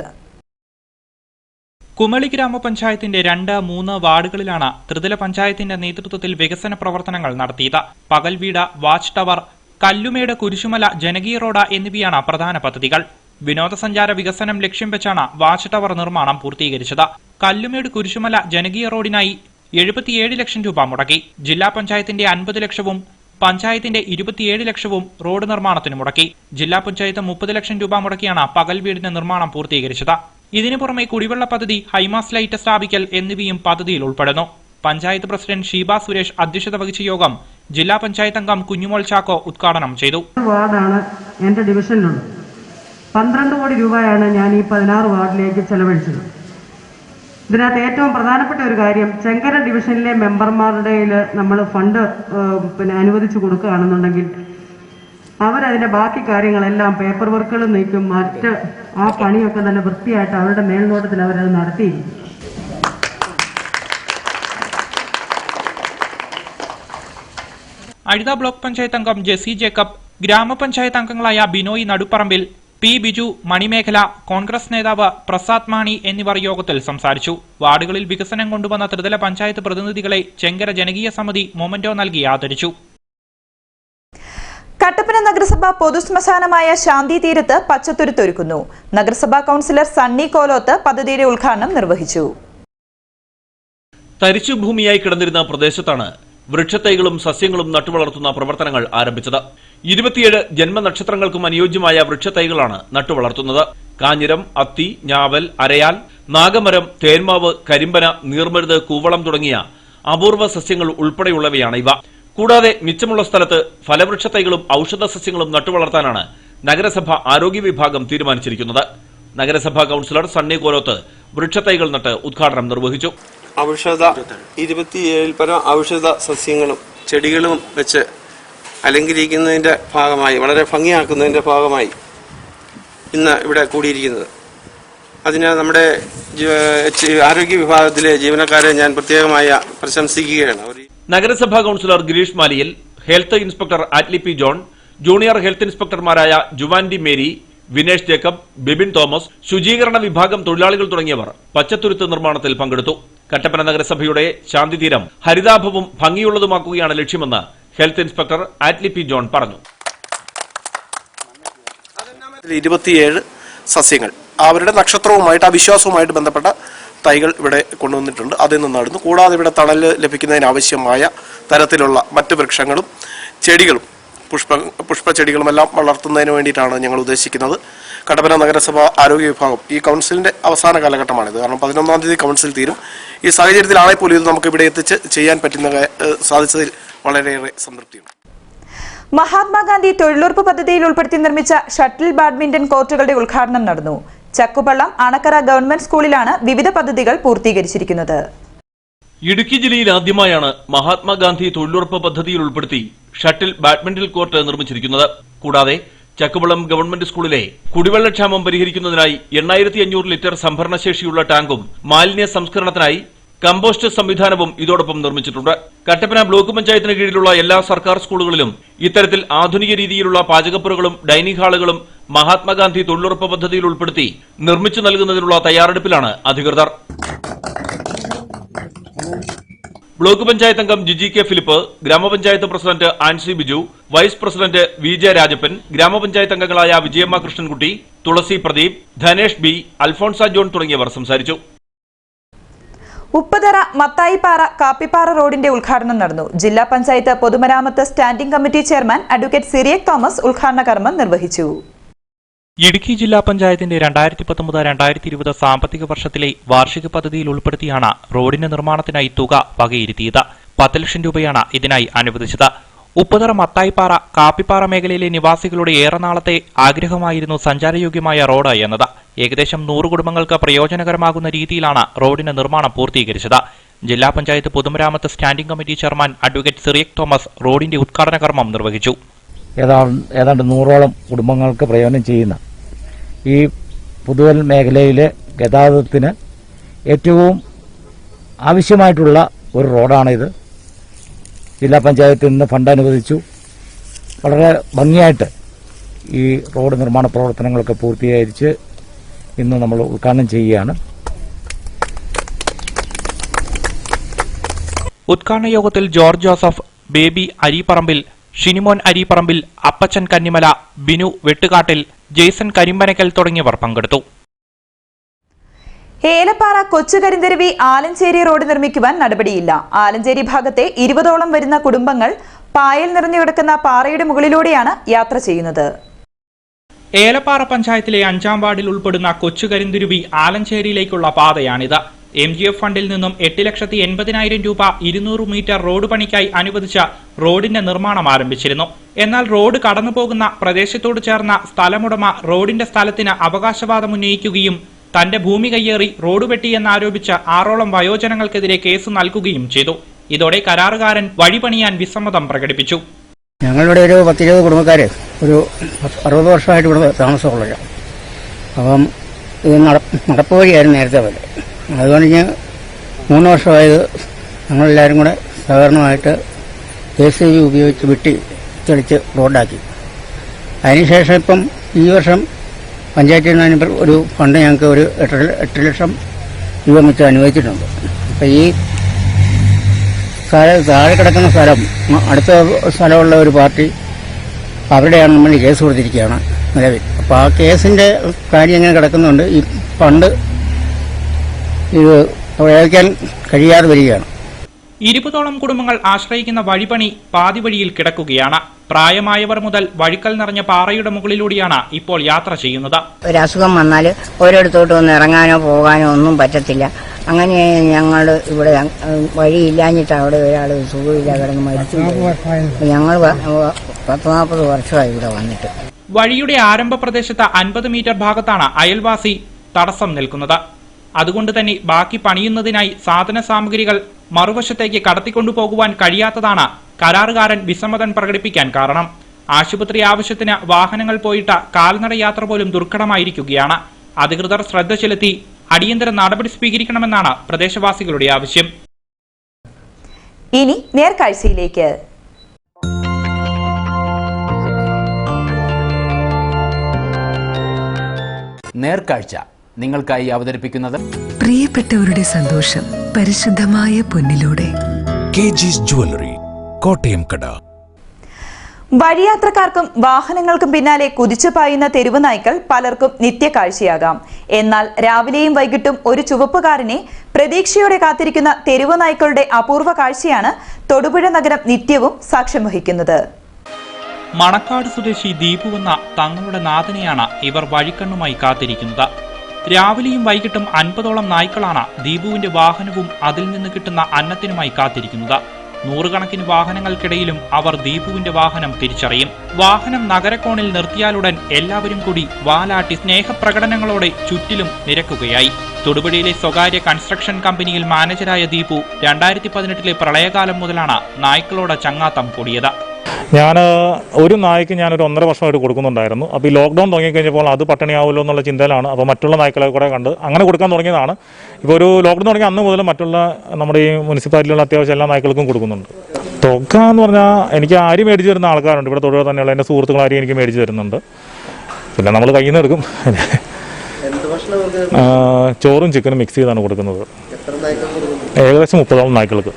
കുമളി ഗ്രാമപഞ്ചായത്തിന്റെ 2, 3 വാർഡുകളിലാണ് ത്രിതല പഞ്ചായത്തിന്റെ നേതൃത്വത്തിൽ വികസന പ്രവർത്തനങ്ങൾ നടത്തിയത്. പകൽവീട്, വാച്ച് ടവർ, കല്ലുമേട്, കുരിശുമല, ജനകീയ റോഡ് എന്നിവയാണ് പ്രധാന പദ്ധതികൾ. വിനോദസഞ്ചാര വികസനം ലക്ഷ്യം വെച്ചാണ് വാച്ച് ടവർ നിർമ്മാണം പൂർത്തീകരിച്ചത്. കല്ലുമേട് കുരിശുമല ജനകീയ റോഡിനായി 77 ലക്ഷം രൂപ മുടക്കി. ജില്ലാ പഞ്ചായത്തിന്റെ 50 ലക്ഷവും പഞ്ചായത്തിന്റെ 27 ലക്ഷവും റോഡ് നിർമ്മാണത്തിന് മുടക്കി. ജില്ലാ പഞ്ചായത്ത് 30 ലക്ഷം രൂപ മുടക്കിയാണ് പകൽ വീടിന്റെ നിർമ്മാണം പൂർത്തീകരിച്ചത്. ഇതിനു പുറമെ കുടിവെള്ള പദ്ധതി, ഹൈമാസ് ലൈറ്റ് സ്ഥാപിക്കൽ എന്നിവയും പദ്ധതിയിൽ ഉൾപ്പെടുന്നു. പഞ്ചായത്ത് പ്രസിഡന്റ് ഷീബ സുരേഷ് അധ്യക്ഷത വഹിച്ച യോഗം ജില്ലാ പഞ്ചായത്ത് അംഗം കുഞ്ഞുമോൾ ചാക്കോ ഉദ്ഘാടനം ചെയ്തു. വാർഡാണ് എന്റെ ഡിവിഷനിലുള്ളത്. 12 കോടി രൂപയാണ് ഞാൻ ഈ 16 വാർഡിലേക്ക് ചെലവഴിച്ചത്. ഇതിനകത്ത് ഏറ്റവും പ്രധാനപ്പെട്ട ഒരു കാര്യം, ചെങ്കര ഡിവിഷനിലെ മെമ്പർമാരുടെ നമ്മൾ ഫണ്ട് അനുവദിച്ചു കൊടുക്കുകയാണെന്നുണ്ടെങ്കിൽ അവരതിന്റെ ബാക്കി കാര്യങ്ങളെല്ലാം പേപ്പർ വർക്കുകൾ നീക്കും, മറ്റ് ആ പണിയൊക്കെ തന്നെ വൃത്തിയായിട്ട് അവരുടെ മേൽനോട്ടത്തിൽ അവരത് നടത്തിയിരിക്കും. അഴുത ബ്ലോക്ക് പഞ്ചായത്ത് അംഗം ജെസി ജേക്കബ്, ഗ്രാമപഞ്ചായത്ത് അംഗങ്ങളായ ബിനോയ് നടുപ്പറമ്പിൽ, പി ബിജു, മണിമേഖല, കോൺഗ്രസ് നേതാവ് പ്രസാദ് മാണി എന്നിവർ യോഗത്തിൽ സംസാരിച്ചു. വാർഡുകളിൽ വികസനം കൊണ്ടുവന്ന ത്രിതല പഞ്ചായത്ത് പ്രതിനിധികളെ ചെങ്കര ജനകീയ സമിതി മൊമന്റോ നൽകി ആദരിച്ചു. കട്ടപ്പന നഗരസഭ പൊതുശ്മശാനമായ ശാന്തി തീരത്ത് പച്ചത്തുരുത്തൊരുക്കുന്നു. നഗരസഭാ കൌൺസിലർ സണ്ണി കോലോത്ത് പദ്ധതിയുടെ ഉദ്ഘാടനം നിർവഹിച്ചു. തരിശുഭൂമിയായി കിടന്നിരുന്ന പ്രദേശത്താണ് വൃക്ഷത്തൈകളും സസ്യങ്ങളും നട്ടുവളർത്തുന്ന പ്രവർത്തനങ്ങൾ ആരംഭിച്ചത്. 27 ജന്മനക്ഷത്രങ്ങൾക്കും അനുയോജ്യമായ വൃക്ഷത്തൈകളാണ് നട്ടുവളർത്തുന്നത്. കാഞ്ഞിരം, അത്തി, ഞാവൽ, അരയാൽ, നാഗമരം, തേന്മാവ്, കരിമ്പന, നീർമരുത്, കൂവളം തുടങ്ങിയ അപൂർവ സസ്യങ്ങൾ ഉൾപ്പെടെയുള്ളവയാണ് ഇവ. കൂടാതെ മിച്ചമുള്ള സ്ഥലത്ത് ഫലവൃക്ഷത്തൈകളും ഔഷധ സസ്യങ്ങളും നട്ടുവളർത്താനാണ് നഗരസഭ ആരോഗ്യ വിഭാഗം തീരുമാനിച്ചിരിക്കുന്നത്. നഗരസഭാ കൌൺസിലർ സണ്ണി കോലോത്ത് വൃക്ഷത്തൈകൾ നട്ട് ഉദ്ഘാടനം നിർവഹിച്ചു. 27 പരം ഔഷധ സസ്യങ്ങളും ചെടികളും വെച്ച് അലങ്കരിക്കുന്നതിന്റെ ഭാഗമായി, വളരെ ഭംഗിയാക്കുന്നതിന്റെ ഭാഗമായി ഇന്ന് ഇവിടെ കൂടിയിരിക്കുന്നത്. അതിന് നമ്മുടെ ആരോഗ്യ വിഭാഗത്തിലെ ജീവനക്കാരെ ഞാൻ പ്രത്യേകമായി പ്രശംസിക്കുകയാണ്. നഗരസഭാ councillor Girish Maliyil, health inspector Attlee P John, junior health ഇൻസ്പെക്ടർമാരായ ജുവാൻഡി മേരി, വിനേഷ് ജേക്കബ്, ബിബിൻ തോമസ്, ശുചീകരണ വിഭാഗം തൊഴിലാളികൾ തുടങ്ങിയവർ പച്ചത്തുരുത്ത് നിർമ്മാണത്തിൽ പങ്കെടുത്തു. കട്ടപ്പന നഗരസഭയുടെ ശാന്തിതീരം ഹരിതാഭവും ഭംഗിയുള്ളതുമാക്കുകയാണ് ലക്ഷ്യമെന്ന് health inspector Attlee P John പറഞ്ഞു. 27 സസ്യങ്ങൾ അവരുടെ നക്ഷത്രവുമായിട്ട്, അവിശ്വാസവുമായിട്ട് ബന്ധപ്പെട്ട തൈകൾ ഇവിടെ കൊണ്ടുവന്നിട്ടുണ്ട്. അതിൽ നിന്ന് നടുന്നു. കൂടാതെ ഇവിടെ തണൽ ലഭിക്കുന്നതിനാവശ്യമായ തരത്തിലുള്ള മറ്റ് വൃക്ഷങ്ങളും ചെടികളും പുഷ്പച്ചെടികളും എല്ലാം വളർത്തുന്നതിന് വേണ്ടിയിട്ടാണ് ഞങ്ങൾ ഉദ്ദേശിക്കുന്നത്. കട്ടപ്പന നഗരസഭ ആരോഗ്യ വിഭാഗം ഈ കൗൺസിലിന്റെ അവസാന കാലഘട്ടമാണിത്. കാരണം 11-ാം തീയതി കൗൺസിൽ തീരും. ഈ സാഹചര്യത്തിലാണെങ്കിൽ പോലും ഇത് നമുക്ക് ഇവിടെ എത്തിച്ച് ചെയ്യാൻ സാധിച്ചതിൽ വളരെയേറെ സംതൃപ്തിയുണ്ട്. മഹാത്മാഗാന്ധി തൊഴിലുറപ്പ് പദ്ധതിയിൽ ഉൾപ്പെടുത്തി നിർമ്മിച്ച ഷട്ടിൽ ബാഡ്മിന്റൺ കോർട്ടുകളുടെ ഉദ്ഘാടനം നടന്നു. ചക്കുപള്ളം അണക്കര ഗവൺമെന്റ് സ്കൂളിലാണ് വിവിധ പദ്ധതികൾ പൂർത്തീകരിച്ചിരിക്കുന്നത്. ഇടുക്കി ജില്ലയിൽ ആദ്യമായാണ് മഹാത്മാഗാന്ധി തൊഴിലുറപ്പ് പദ്ധതിയിൽ ഉൾപ്പെടുത്തി ഷട്ടിൽ ബാഡ്മിന്റൺ കോർട്ട് നിർമ്മിച്ചിരിക്കുന്നത്. കൂടാതെ ചക്കുപള്ളം ഗവൺമെന്റ് സ്കൂളിലെ കുടിവെള്ളക്ഷാമം പരിഹരിക്കുന്നതിനായി 8500 ലിറ്റർ സംഭരണശേഷിയുള്ള ടാങ്കും മാലിന്യ സംസ്കരണത്തിനായി കമ്പോസ്റ്റ് സംവിധാനവും ഇതോടൊപ്പം നിർമ്മിച്ചിട്ടുണ്ട്. കട്ടപ്പന ബ്ലോക്ക് പഞ്ചായത്തിന് കീഴിലുള്ള എല്ലാ സർക്കാർ സ്കൂളുകളിലും ഇത്തരത്തിൽ ആധുനിക രീതിയിലുള്ള പാചകപ്പുരകളും ഡൈനിങ് ഹാളുകളും മഹാത്മാഗാന്ധി തൊഴിലുറപ്പ് പദ്ധതിയിൽ ഉൾപ്പെടുത്തി നിർമ്മിച്ചു നൽകുന്നതിനുള്ള തയ്യാറെടുപ്പിലാണ് അധികൃതർ. ബ്ലോക്ക് പഞ്ചായത്ത് അംഗം ജിജി കെ ഫിലിപ്പ്, ഗ്രാമപഞ്ചായത്ത് president Ancy Biju, vice president V J Rajappan, ഗ്രാമപഞ്ചായത്ത് അംഗങ്ങളായ വിജയമ്മ കൃഷ്ണൻകുട്ടി, തുളസി പ്രദീപ്, ധനേഷ് ബി, അൽഫോൺസ ജോൺ തുടങ്ങിയവർ സംസാരിച്ചു. ഉപ്പതറ മത്തായിപ്പാറ കാപ്പിപ്പാറ റോഡിന്റെ ഉദ്ഘാടനം നടന്നു. ജില്ലാ പഞ്ചായത്ത് പൊതുമരാമത്ത് standing committee chairman advocate Cyriac Thomas ഉദ്ഘാടന കർമ്മം നിർവഹിച്ചു. ഇടുക്കി ജില്ലാ പഞ്ചായത്തിന്റെ 2019-2020 സാമ്പത്തിക വർഷത്തിലെ വാർഷിക പദ്ധതിയിൽ ഉൾപ്പെടുത്തിയാണ് റോഡിന്റെ നിർമ്മാണത്തിനായി തുക വകയിരുത്തിയത്. 10 ലക്ഷം രൂപയാണ് ഇതിനായി അനുവദിച്ചത്. ഉപ്പുതറ മത്തായിപ്പാറ കാപ്പിപ്പാറ മേഖലയിലെ നിവാസികളുടെ ഏറെ നാളത്തെ ആഗ്രഹമായിരുന്നു സഞ്ചാരയോഗ്യമായ റോഡ് എന്നത്. ഏകദേശം 100 കുടുംബങ്ങൾക്ക് പ്രയോജനകരമാകുന്ന രീതിയിലാണ് റോഡിന്റെ നിർമ്മാണം പൂർത്തീകരിച്ചത്. ജില്ലാ പഞ്ചായത്ത് പൊതുമരാമത്ത് standing committee chairman advocate Cyriac Thomas റോഡിന്റെ ഉദ്ഘാടന കർമ്മം നിർവഹിച്ചു. ഏതാണ്ട് 100ഓളം കുടുംബങ്ങൾക്ക് പ്രയോജനം ചെയ്യുന്ന ഈ പുതുവൽ മേഖലയിലെ ഗതാഗതത്തിന് ഏറ്റവും ആവശ്യമായിട്ടുള്ള ഒരു റോഡാണിത്. ജില്ലാ പഞ്ചായത്തിൽ നിന്ന് ഫണ്ട് അനുവദിച്ചു. വളരെ ഭംഗിയായിട്ട് ഈ റോഡ് നിർമ്മാണ പ്രവർത്തനങ്ങളൊക്കെ പൂർത്തീകരിച്ച് ഇന്ന് നമ്മൾ ഉദ്ഘാടനം ചെയ്യുകയാണ്. ഉദ്ഘാടന യോഗത്തിൽ ജോർജ് ജോസഫ്, ബേബി അരിപ്പറമ്പിൽ, ഷിനിമോൻ അരിപ്പറമ്പിൽ, അപ്പച്ചൻ കന്നിമല, ബിനു വെട്ടുകാട്ടിൽ, ജെയ്സൺ കരിമ്പനക്കൽ തുടങ്ങിയവർ പങ്കെടുത്തു. ഏലപ്പാറ കൊച്ചുകരിന്തെരുവി ആലഞ്ചേരി റോഡ് നിർമ്മിക്കുവാൻ നടപടിയില്ല. ആലഞ്ചേരി ഭാഗത്തെ 20ഓളം വരുന്ന കുടുംബങ്ങൾ പായൽ നിറഞ്ഞുകിടക്കുന്ന പാറയുടെ മുകളിലൂടെയാണ് യാത്ര ചെയ്യുന്നത്. ഏലപ്പാറ പഞ്ചായത്തിലെ 5ാം വാർഡിൽ ഉൾപ്പെടുന്ന കൊച്ചുകരിന്തുരുവി ആലഞ്ചേരിയിലേക്കുള്ള പാതയാണിത്. MGF ഫണ്ടിൽ നിന്നും 8,80,000 രൂപ 200 മീറ്റർ റോഡ് പണിക്കായി അനുവദിച്ച റോഡിന്റെ നിർമ്മാണം ആരംഭിച്ചിരുന്നു. എന്നാൽ റോഡ് കടന്നുപോകുന്ന പ്രദേശത്തോട് ചേർന്ന സ്ഥലമുടമ റോഡിന്റെ സ്ഥലത്തിന് അവകാശവാദം ഉന്നയിക്കുകയും തന്റെ ഭൂമി കയ്യേറി റോഡ് വെട്ടിയെന്നാരോപിച്ച് 6ഓളം വയോജനങ്ങൾക്കെതിരെ കേസ് നൽകുകയും ചെയ്തു. ഇതോടെ കരാറുകാരൻ വഴി പണിയാൻ വിസമ്മതം പ്രകടിപ്പിച്ചു. ഞങ്ങളുടെ ഒരു 10-20 കുടുംബക്കാര് ഒരു 60 വർഷമായിട്ട് ഇവിടെ താമസമുള്ള. അപ്പം ഇത് നടപ്പ് വഴിയായിരുന്നു നേരത്തെ പോലെ. അതുകൊണ്ട് ഞാൻ 3 വർഷമായത് ഞങ്ങളെല്ലാവരും കൂടെ സഹകരണമായിട്ട് JCB ഉപയോഗിച്ച് വെട്ടി തെളിച്ച് റോഡാക്കി. അതിനുശേഷം ഇപ്പം ഈ വർഷം പഞ്ചായത്തിൽ നിന്ന് ഒരു ഫണ്ട് ഞങ്ങൾക്ക് ഒരു 8 ലക്ഷം രൂപ വെച്ച് അനുവദിച്ചിട്ടുണ്ട്. അപ്പം ഈ താഴെ കിടക്കുന്ന സ്ഥലം അടുത്ത സ്ഥലമുള്ള ഒരു പാർട്ടി അവരുടെയാണ് നമ്മൾ കേസ് കൊടുത്തിരിക്കുകയാണ് നിലവിൽ. അപ്പോൾ ആ കേസിൻ്റെ കാര്യം എങ്ങനെ കിടക്കുന്നുണ്ട്. ഈ ഫണ്ട് ഇത് പ്രയോഗിക്കാൻ കഴിയാതെ വരികയാണ്. 20ഓളം കുടുംബങ്ങൾ ആശ്രയിക്കുന്ന വഴിപണി പാതി വഴിയിൽ കിടക്കുകയാണ്. പ്രായമായവർ മുതൽ വഴിക്കൽ നിറഞ്ഞ പാറയുടെ മുകളിലൂടെയാണ് ഇപ്പോൾ യാത്ര ചെയ്യുന്നത്. ഒരു അസുഖം വന്നാൽ ഓരോരുത്തോട്ട് ഒന്ന് ഇറങ്ങാനോ പോകാനോ ഒന്നും പറ്റത്തില്ല. അങ്ങനെ ഞങ്ങൾ ഇവിടെ വഴിയില്ലാഞ്ഞിട്ട് അവിടെ ഒരാൾ സുഖമില്ല കിടന്ന് മരിച്ചു. ഞങ്ങൾ 40 വർഷമായി ഇവിടെ വന്നിട്ട്. വഴിയുടെ ആരംഭ പ്രദേശത്ത് 50 മീറ്റർ ഭാഗത്താണ് അയൽവാസി തടസ്സം നിൽക്കുന്നത്. അതുകൊണ്ട് തന്നെ ബാക്കി പണിയുന്നതിനായി സാധന സാമഗ്രികൾ മറുവശത്തേക്ക് കടത്തിക്കൊണ്ടുപോകുവാൻ കഴിയാത്തതാണ് കരാറുകാരൻ വിസമ്മതം പ്രകടിപ്പിക്കാൻ കാരണം. ആശുപത്രി ആവശ്യത്തിന് വാഹനങ്ങൾ പോയിട്ട് കാൽനട യാത്ര പോലും ദുർഘടമായിരിക്കുകയാണ്. അധികൃതർ ശ്രദ്ധ ചെലുത്തി അടിയന്തര നടപടി സ്വീകരിക്കണമെന്നാണ് പ്രദേശവാസികളുടെ ആവശ്യം. ഇനി നേർക്കാഴ്ചയിലേക്ക്. നേർക്കാഴ്ച നിങ്ങൾക്കായി അവതരിപ്പിക്കുന്നത് പ്രിയപ്പെട്ടവരുടെ സന്തോഷം പരിശുദ്ധമായ പൊന്നിലൂടെ KG's Jewelry, കോട്ടയം കട. വഴിയാത്രക്കാർക്കും വാഹനങ്ങൾക്കും പിന്നാലെ കുതിച്ചു പായുന്ന തെരുവ് നായ്ക്കൾ പലർക്കും നിത്യകാഴ്ചയാകാം. എന്നാൽ രാവിലെയും വൈകിട്ടും ഒരു ചുവപ്പുകാരനെ പ്രതീക്ഷയോടെ കാത്തിരിക്കുന്ന തെരുവ് നായ്ക്കളുടെ അപൂർവ കാഴ്ചയാണ് തൊടുപുഴ നഗരം നിത്യവും സാക്ഷ്യം വഹിക്കുന്നത്. മണക്കാട് സ്വദേശി ദീപു എന്ന തങ്ങളുടെ നാഥനെയാണ് ഇവർ വഴിക്കണ്ണുമായി കാത്തിരിക്കുന്നത്. രാവിലെയും വൈകിട്ടും 50ഓളം നായ്ക്കളാണ് ദീപുവിന്റെ വാഹനവും അതിൽ നിന്ന് കിട്ടുന്ന അന്നത്തിനുമായി കാത്തിരിക്കുന്നത്. 100 കണക്കിന് വാഹനങ്ങൾക്കിടയിലും അവർ ദീപുവിന്റെ വാഹനം തിരിച്ചറിയും. വാഹനം നഗരക്കോണിൽ നിർത്തിയാലുടൻ എല്ലാവരും കൂടി വാലാട്ടി സ്നേഹപ്രകടനങ്ങളോടെ ചുറ്റിലും നിരക്കുകയായി. തൊടുപുഴയിലെ സ്വകാര്യ കൺസ്ട്രക്ഷൻ കമ്പനിയിൽ മാനേജരായ ദീപു 2018 പ്രളയകാലം മുതലാണ് നായ്ക്കളോട് ചങ്ങാത്തം കൂടിയത്. ഒരു നായ്ക്ക് ഞാനൊരു 1.5 വർഷമായിട്ട് കൊടുക്കുന്നുണ്ടായിരുന്നു. അപ്പോൾ ഈ ലോക്ക്ഡൗൺ തുടങ്ങിക്കഴിഞ്ഞപ്പോൾ അത് പട്ടിണിയാവുമല്ലോ എന്നുള്ള ചിന്തയിലാണ്. അപ്പോൾ മറ്റുള്ള നായ്ക്കളെ കൂടെ കണ്ട് അങ്ങനെ കൊടുക്കാൻ തുടങ്ങിയതാണ്. ഇപ്പോൾ ഒരു ലോക്ക്ഡൗൺ തുടങ്ങിയ അന്ന് മുതൽ മറ്റുള്ള നമ്മുടെ ഈ മുനിസിപ്പാലിറ്റിയിലുള്ള അത്യാവശ്യം എല്ലാ നായ്ക്കൾക്കും കൊടുക്കുന്നുണ്ട്. തുക എന്ന് പറഞ്ഞാൽ എനിക്ക് അരി മേടിച്ച് തരുന്ന ആൾക്കാരുണ്ട്. ഇവിടെ തൊഴിൽ തന്നെയുള്ള എൻ്റെ സുഹൃത്തുക്കൾ അരി എനിക്ക് മേടിച്ച് തരുന്നുണ്ട്. പിന്നെ നമ്മൾ കയ്യിൽ നിന്ന് എടുക്കും. ചോറും ചിക്കനും മിക്സ് ചെയ്താണ് കൊടുക്കുന്നത്. ഏകദേശം 30ഓളം നായ്ക്കൾക്ക്.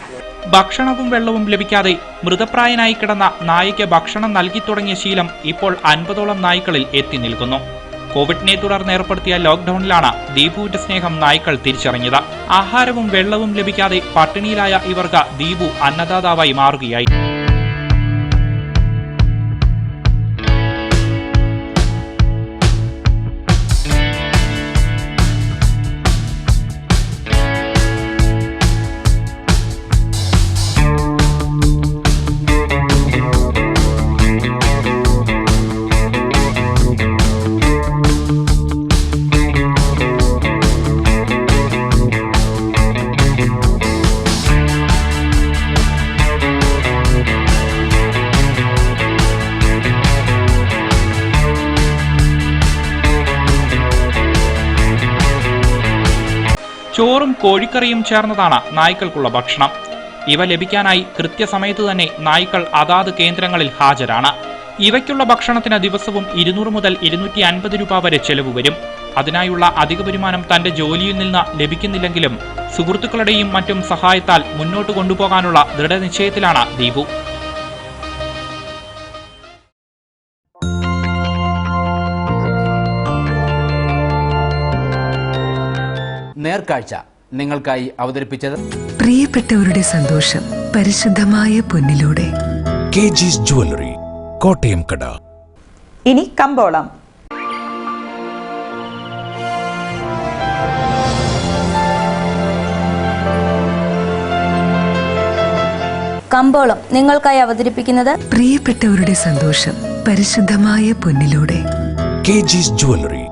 ഭക്ഷണവും വെള്ളവും ലഭിക്കാതെ മൃതപ്രായനായി കിടന്ന നായയ്ക്ക് ഭക്ഷണം നൽകി തുടങ്ങിയ ശീലം ഇപ്പോൾ 50ഓളം നായ്ക്കളിൽ എത്തി നിൽക്കുന്നു. കോവിഡിനെ തുടർന്ന് ഏർപ്പെടുത്തിയ ലോക്ക്ഡൌണിലാണ് ദീപുവിന്റെ സ്നേഹം നായ്ക്കൾ തിരിച്ചറിഞ്ഞത്. ആഹാരവും വെള്ളവും ലഭിക്കാതെ പട്ടിണിയിലായ ഇവർക്ക് ദീപു അന്നദാതാവായി മാറുകയായി. ചോറും കോഴിക്കറിയും ചേർന്നതാണ് നായ്ക്കൾക്കുള്ള ഭക്ഷണം. ഇവ ലഭിക്കാനായി കൃത്യസമയത്ത് തന്നെ നായ്ക്കൾ അതാത് കേന്ദ്രങ്ങളിൽ ഹാജരാണ്. ഇവയ്ക്കുള്ള ഭക്ഷണത്തിന് ദിവസവും 200 മുതൽ 250 രൂപ വരെ ചെലവ് വരും. അതിനായുള്ള അധിക വരുമാനം തന്റെ ജോലിയിൽ നിന്ന് ലഭിക്കുന്നില്ലെങ്കിലും സുഹൃത്തുക്കളുടെയും മറ്റും സഹായത്താൽ മുന്നോട്ട് കൊണ്ടുപോകാനുള്ള ദൃഢനിശ്ചയത്തിലാണ് ദീപു. നേർക്കാഴ്ച നിങ്ങൾക്കായി അവതരിപ്പിച്ചത് പ്രിയപ്പെട്ടവരുടെ സന്തോഷം പരിശുദ്ധമായ പൊന്നിലൂടെ. KG's Jewelry, കോട്ടയം കട. ഇനി കമ്പോളം. കമ്പോളം നിങ്ങൾക്കായി അവതരിപ്പിക്കുന്നത് പ്രിയപ്പെട്ടവരുടെ സന്തോഷം പരിശുദ്ധമായ പൊന്നിലൂടെ. KG's Jewelry,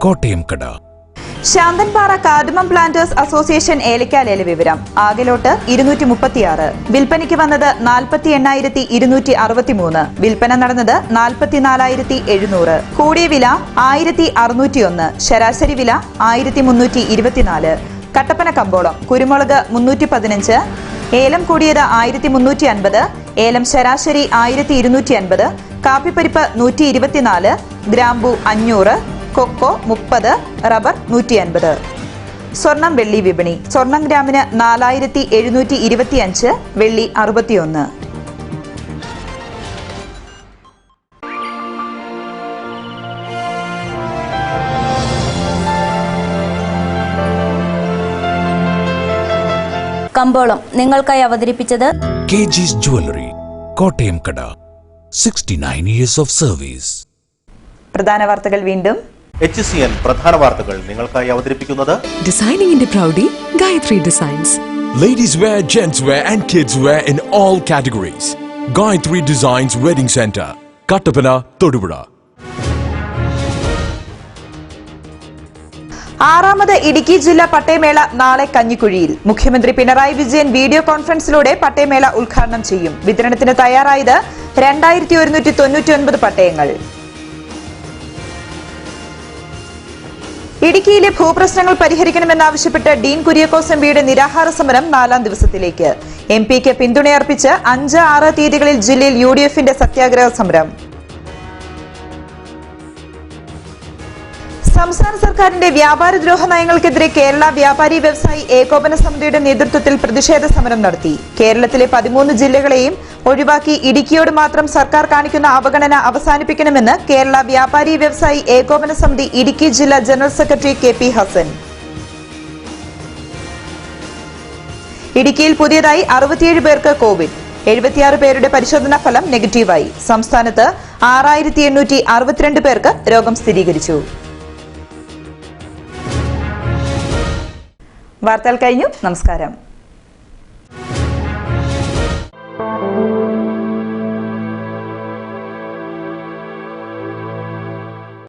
കോട്ടയം കട. ശാന്തൻപാറ കാർഡമം പ്ലാന്റേഴ്സ് അസോസിയേഷൻ ഏലക്കാലേല വിവരം. ആകെലോട്ട് 236. വിൽപ്പനയ്ക്ക് വന്നത് 48,263. വിൽപ്പന നടന്നത് 44,700. കൂടിയ വില 1,601. ശരാശരി വില 1,324. കട്ടപ്പന കമ്പോളം. കുരുമുളക് 315. ഏലം കൂടിയത് 1,350. ഏലം ശരാശരി 1,250. കാപ്പിപ്പരിപ്പ് 124. ഗ്രാമ്പു 500. കൊക്കോ 30. റബ്ബർ 150. സ്വർണം വെള്ളി വിപണി. സ്വർണം ഗ്രാമിന് 4,725. വെള്ളി 61. കമ്പോളം നിങ്ങൾക്കായി അവതരിപ്പിച്ചത് KG's Jewelry, കോട്ടയം കട. 69 years of service. പ്രധാന വാർത്തകൾ വീണ്ടും. HCN പ്രധാന വാർത്തകൾ നിങ്ങൾക്കായി അവതരിപ്പിക്കുന്നത് ഡിസൈനിങ്ങിന്റെ പ്രൗഢി Gayathri designs. Ladies wear, gents wear and kids wear in all categories. Gayatri Designs Wedding Center, Kattapana, Thodupuzha. ആറാമത് ഇടുക്കി ജില്ലാ പട്ടയമേള നാളെ കഞ്ഞിക്കുഴിയിൽ. മുഖ്യമന്ത്രി പിണറായി വിജയൻ വീഡിയോ കോൺഫറൻസിലൂടെ പട്ടയമേള ഉദ്ഘാടനം ചെയ്യും. വിതരണത്തിന് തയ്യാറായത് 2199 പട്ടയങ്ങൾ. ഇടുക്കിയിലെ ഭൂപ്രശ്നങ്ങൾ പരിഹരിക്കണമെന്നാവശ്യപ്പെട്ട് ഡീൻ കുര്യാക്കോസ് എംപിയുടെ നിരാഹാര സമരം 4ാം ദിവസത്തിലേക്ക്. എംപിക്ക് പിന്തുണയർപ്പിച്ച് 5, 6 തീയതികളിൽ ജില്ലയിൽ UDFന്റെ സത്യാഗ്രഹ സമരം. സംസ്ഥാന സർക്കാരിന്റെ വ്യാപാരദ്രോഹ നയങ്ങൾക്കെതിരെ കേരള വ്യാപാരി വ്യവസായി ഏകോപന സമിതിയുടെ നേതൃത്വത്തിൽ പ്രതിഷേധ സമരം നടത്തി. കേരളത്തിലെ 13 ജില്ലകളെയും ഒഴിവാക്കി ഇടുക്കിയോട് മാത്രം സർക്കാർ കാണിക്കുന്ന അവഗണന അവസാനിപ്പിക്കണമെന്ന് കേരള വ്യാപാരി വ്യവസായി ഏകോപന സമിതി ഇടുക്കി ജില്ലാ ജനറൽ സെക്രട്ടറി KP ഹസൻ. ഇടുക്കിയിൽ പുതിയതായി 67 പേർക്ക് കോവിഡ്. 76 പേരുടെ പരിശോധനാ ഫലം നെഗറ്റീവായി. സംസ്ഥാനത്ത് 6862 പേർക്ക് രോഗം സ്ഥിരീകരിച്ചു. വാർത്തകൾ കഴിഞ്ഞു. നമസ്കാരം.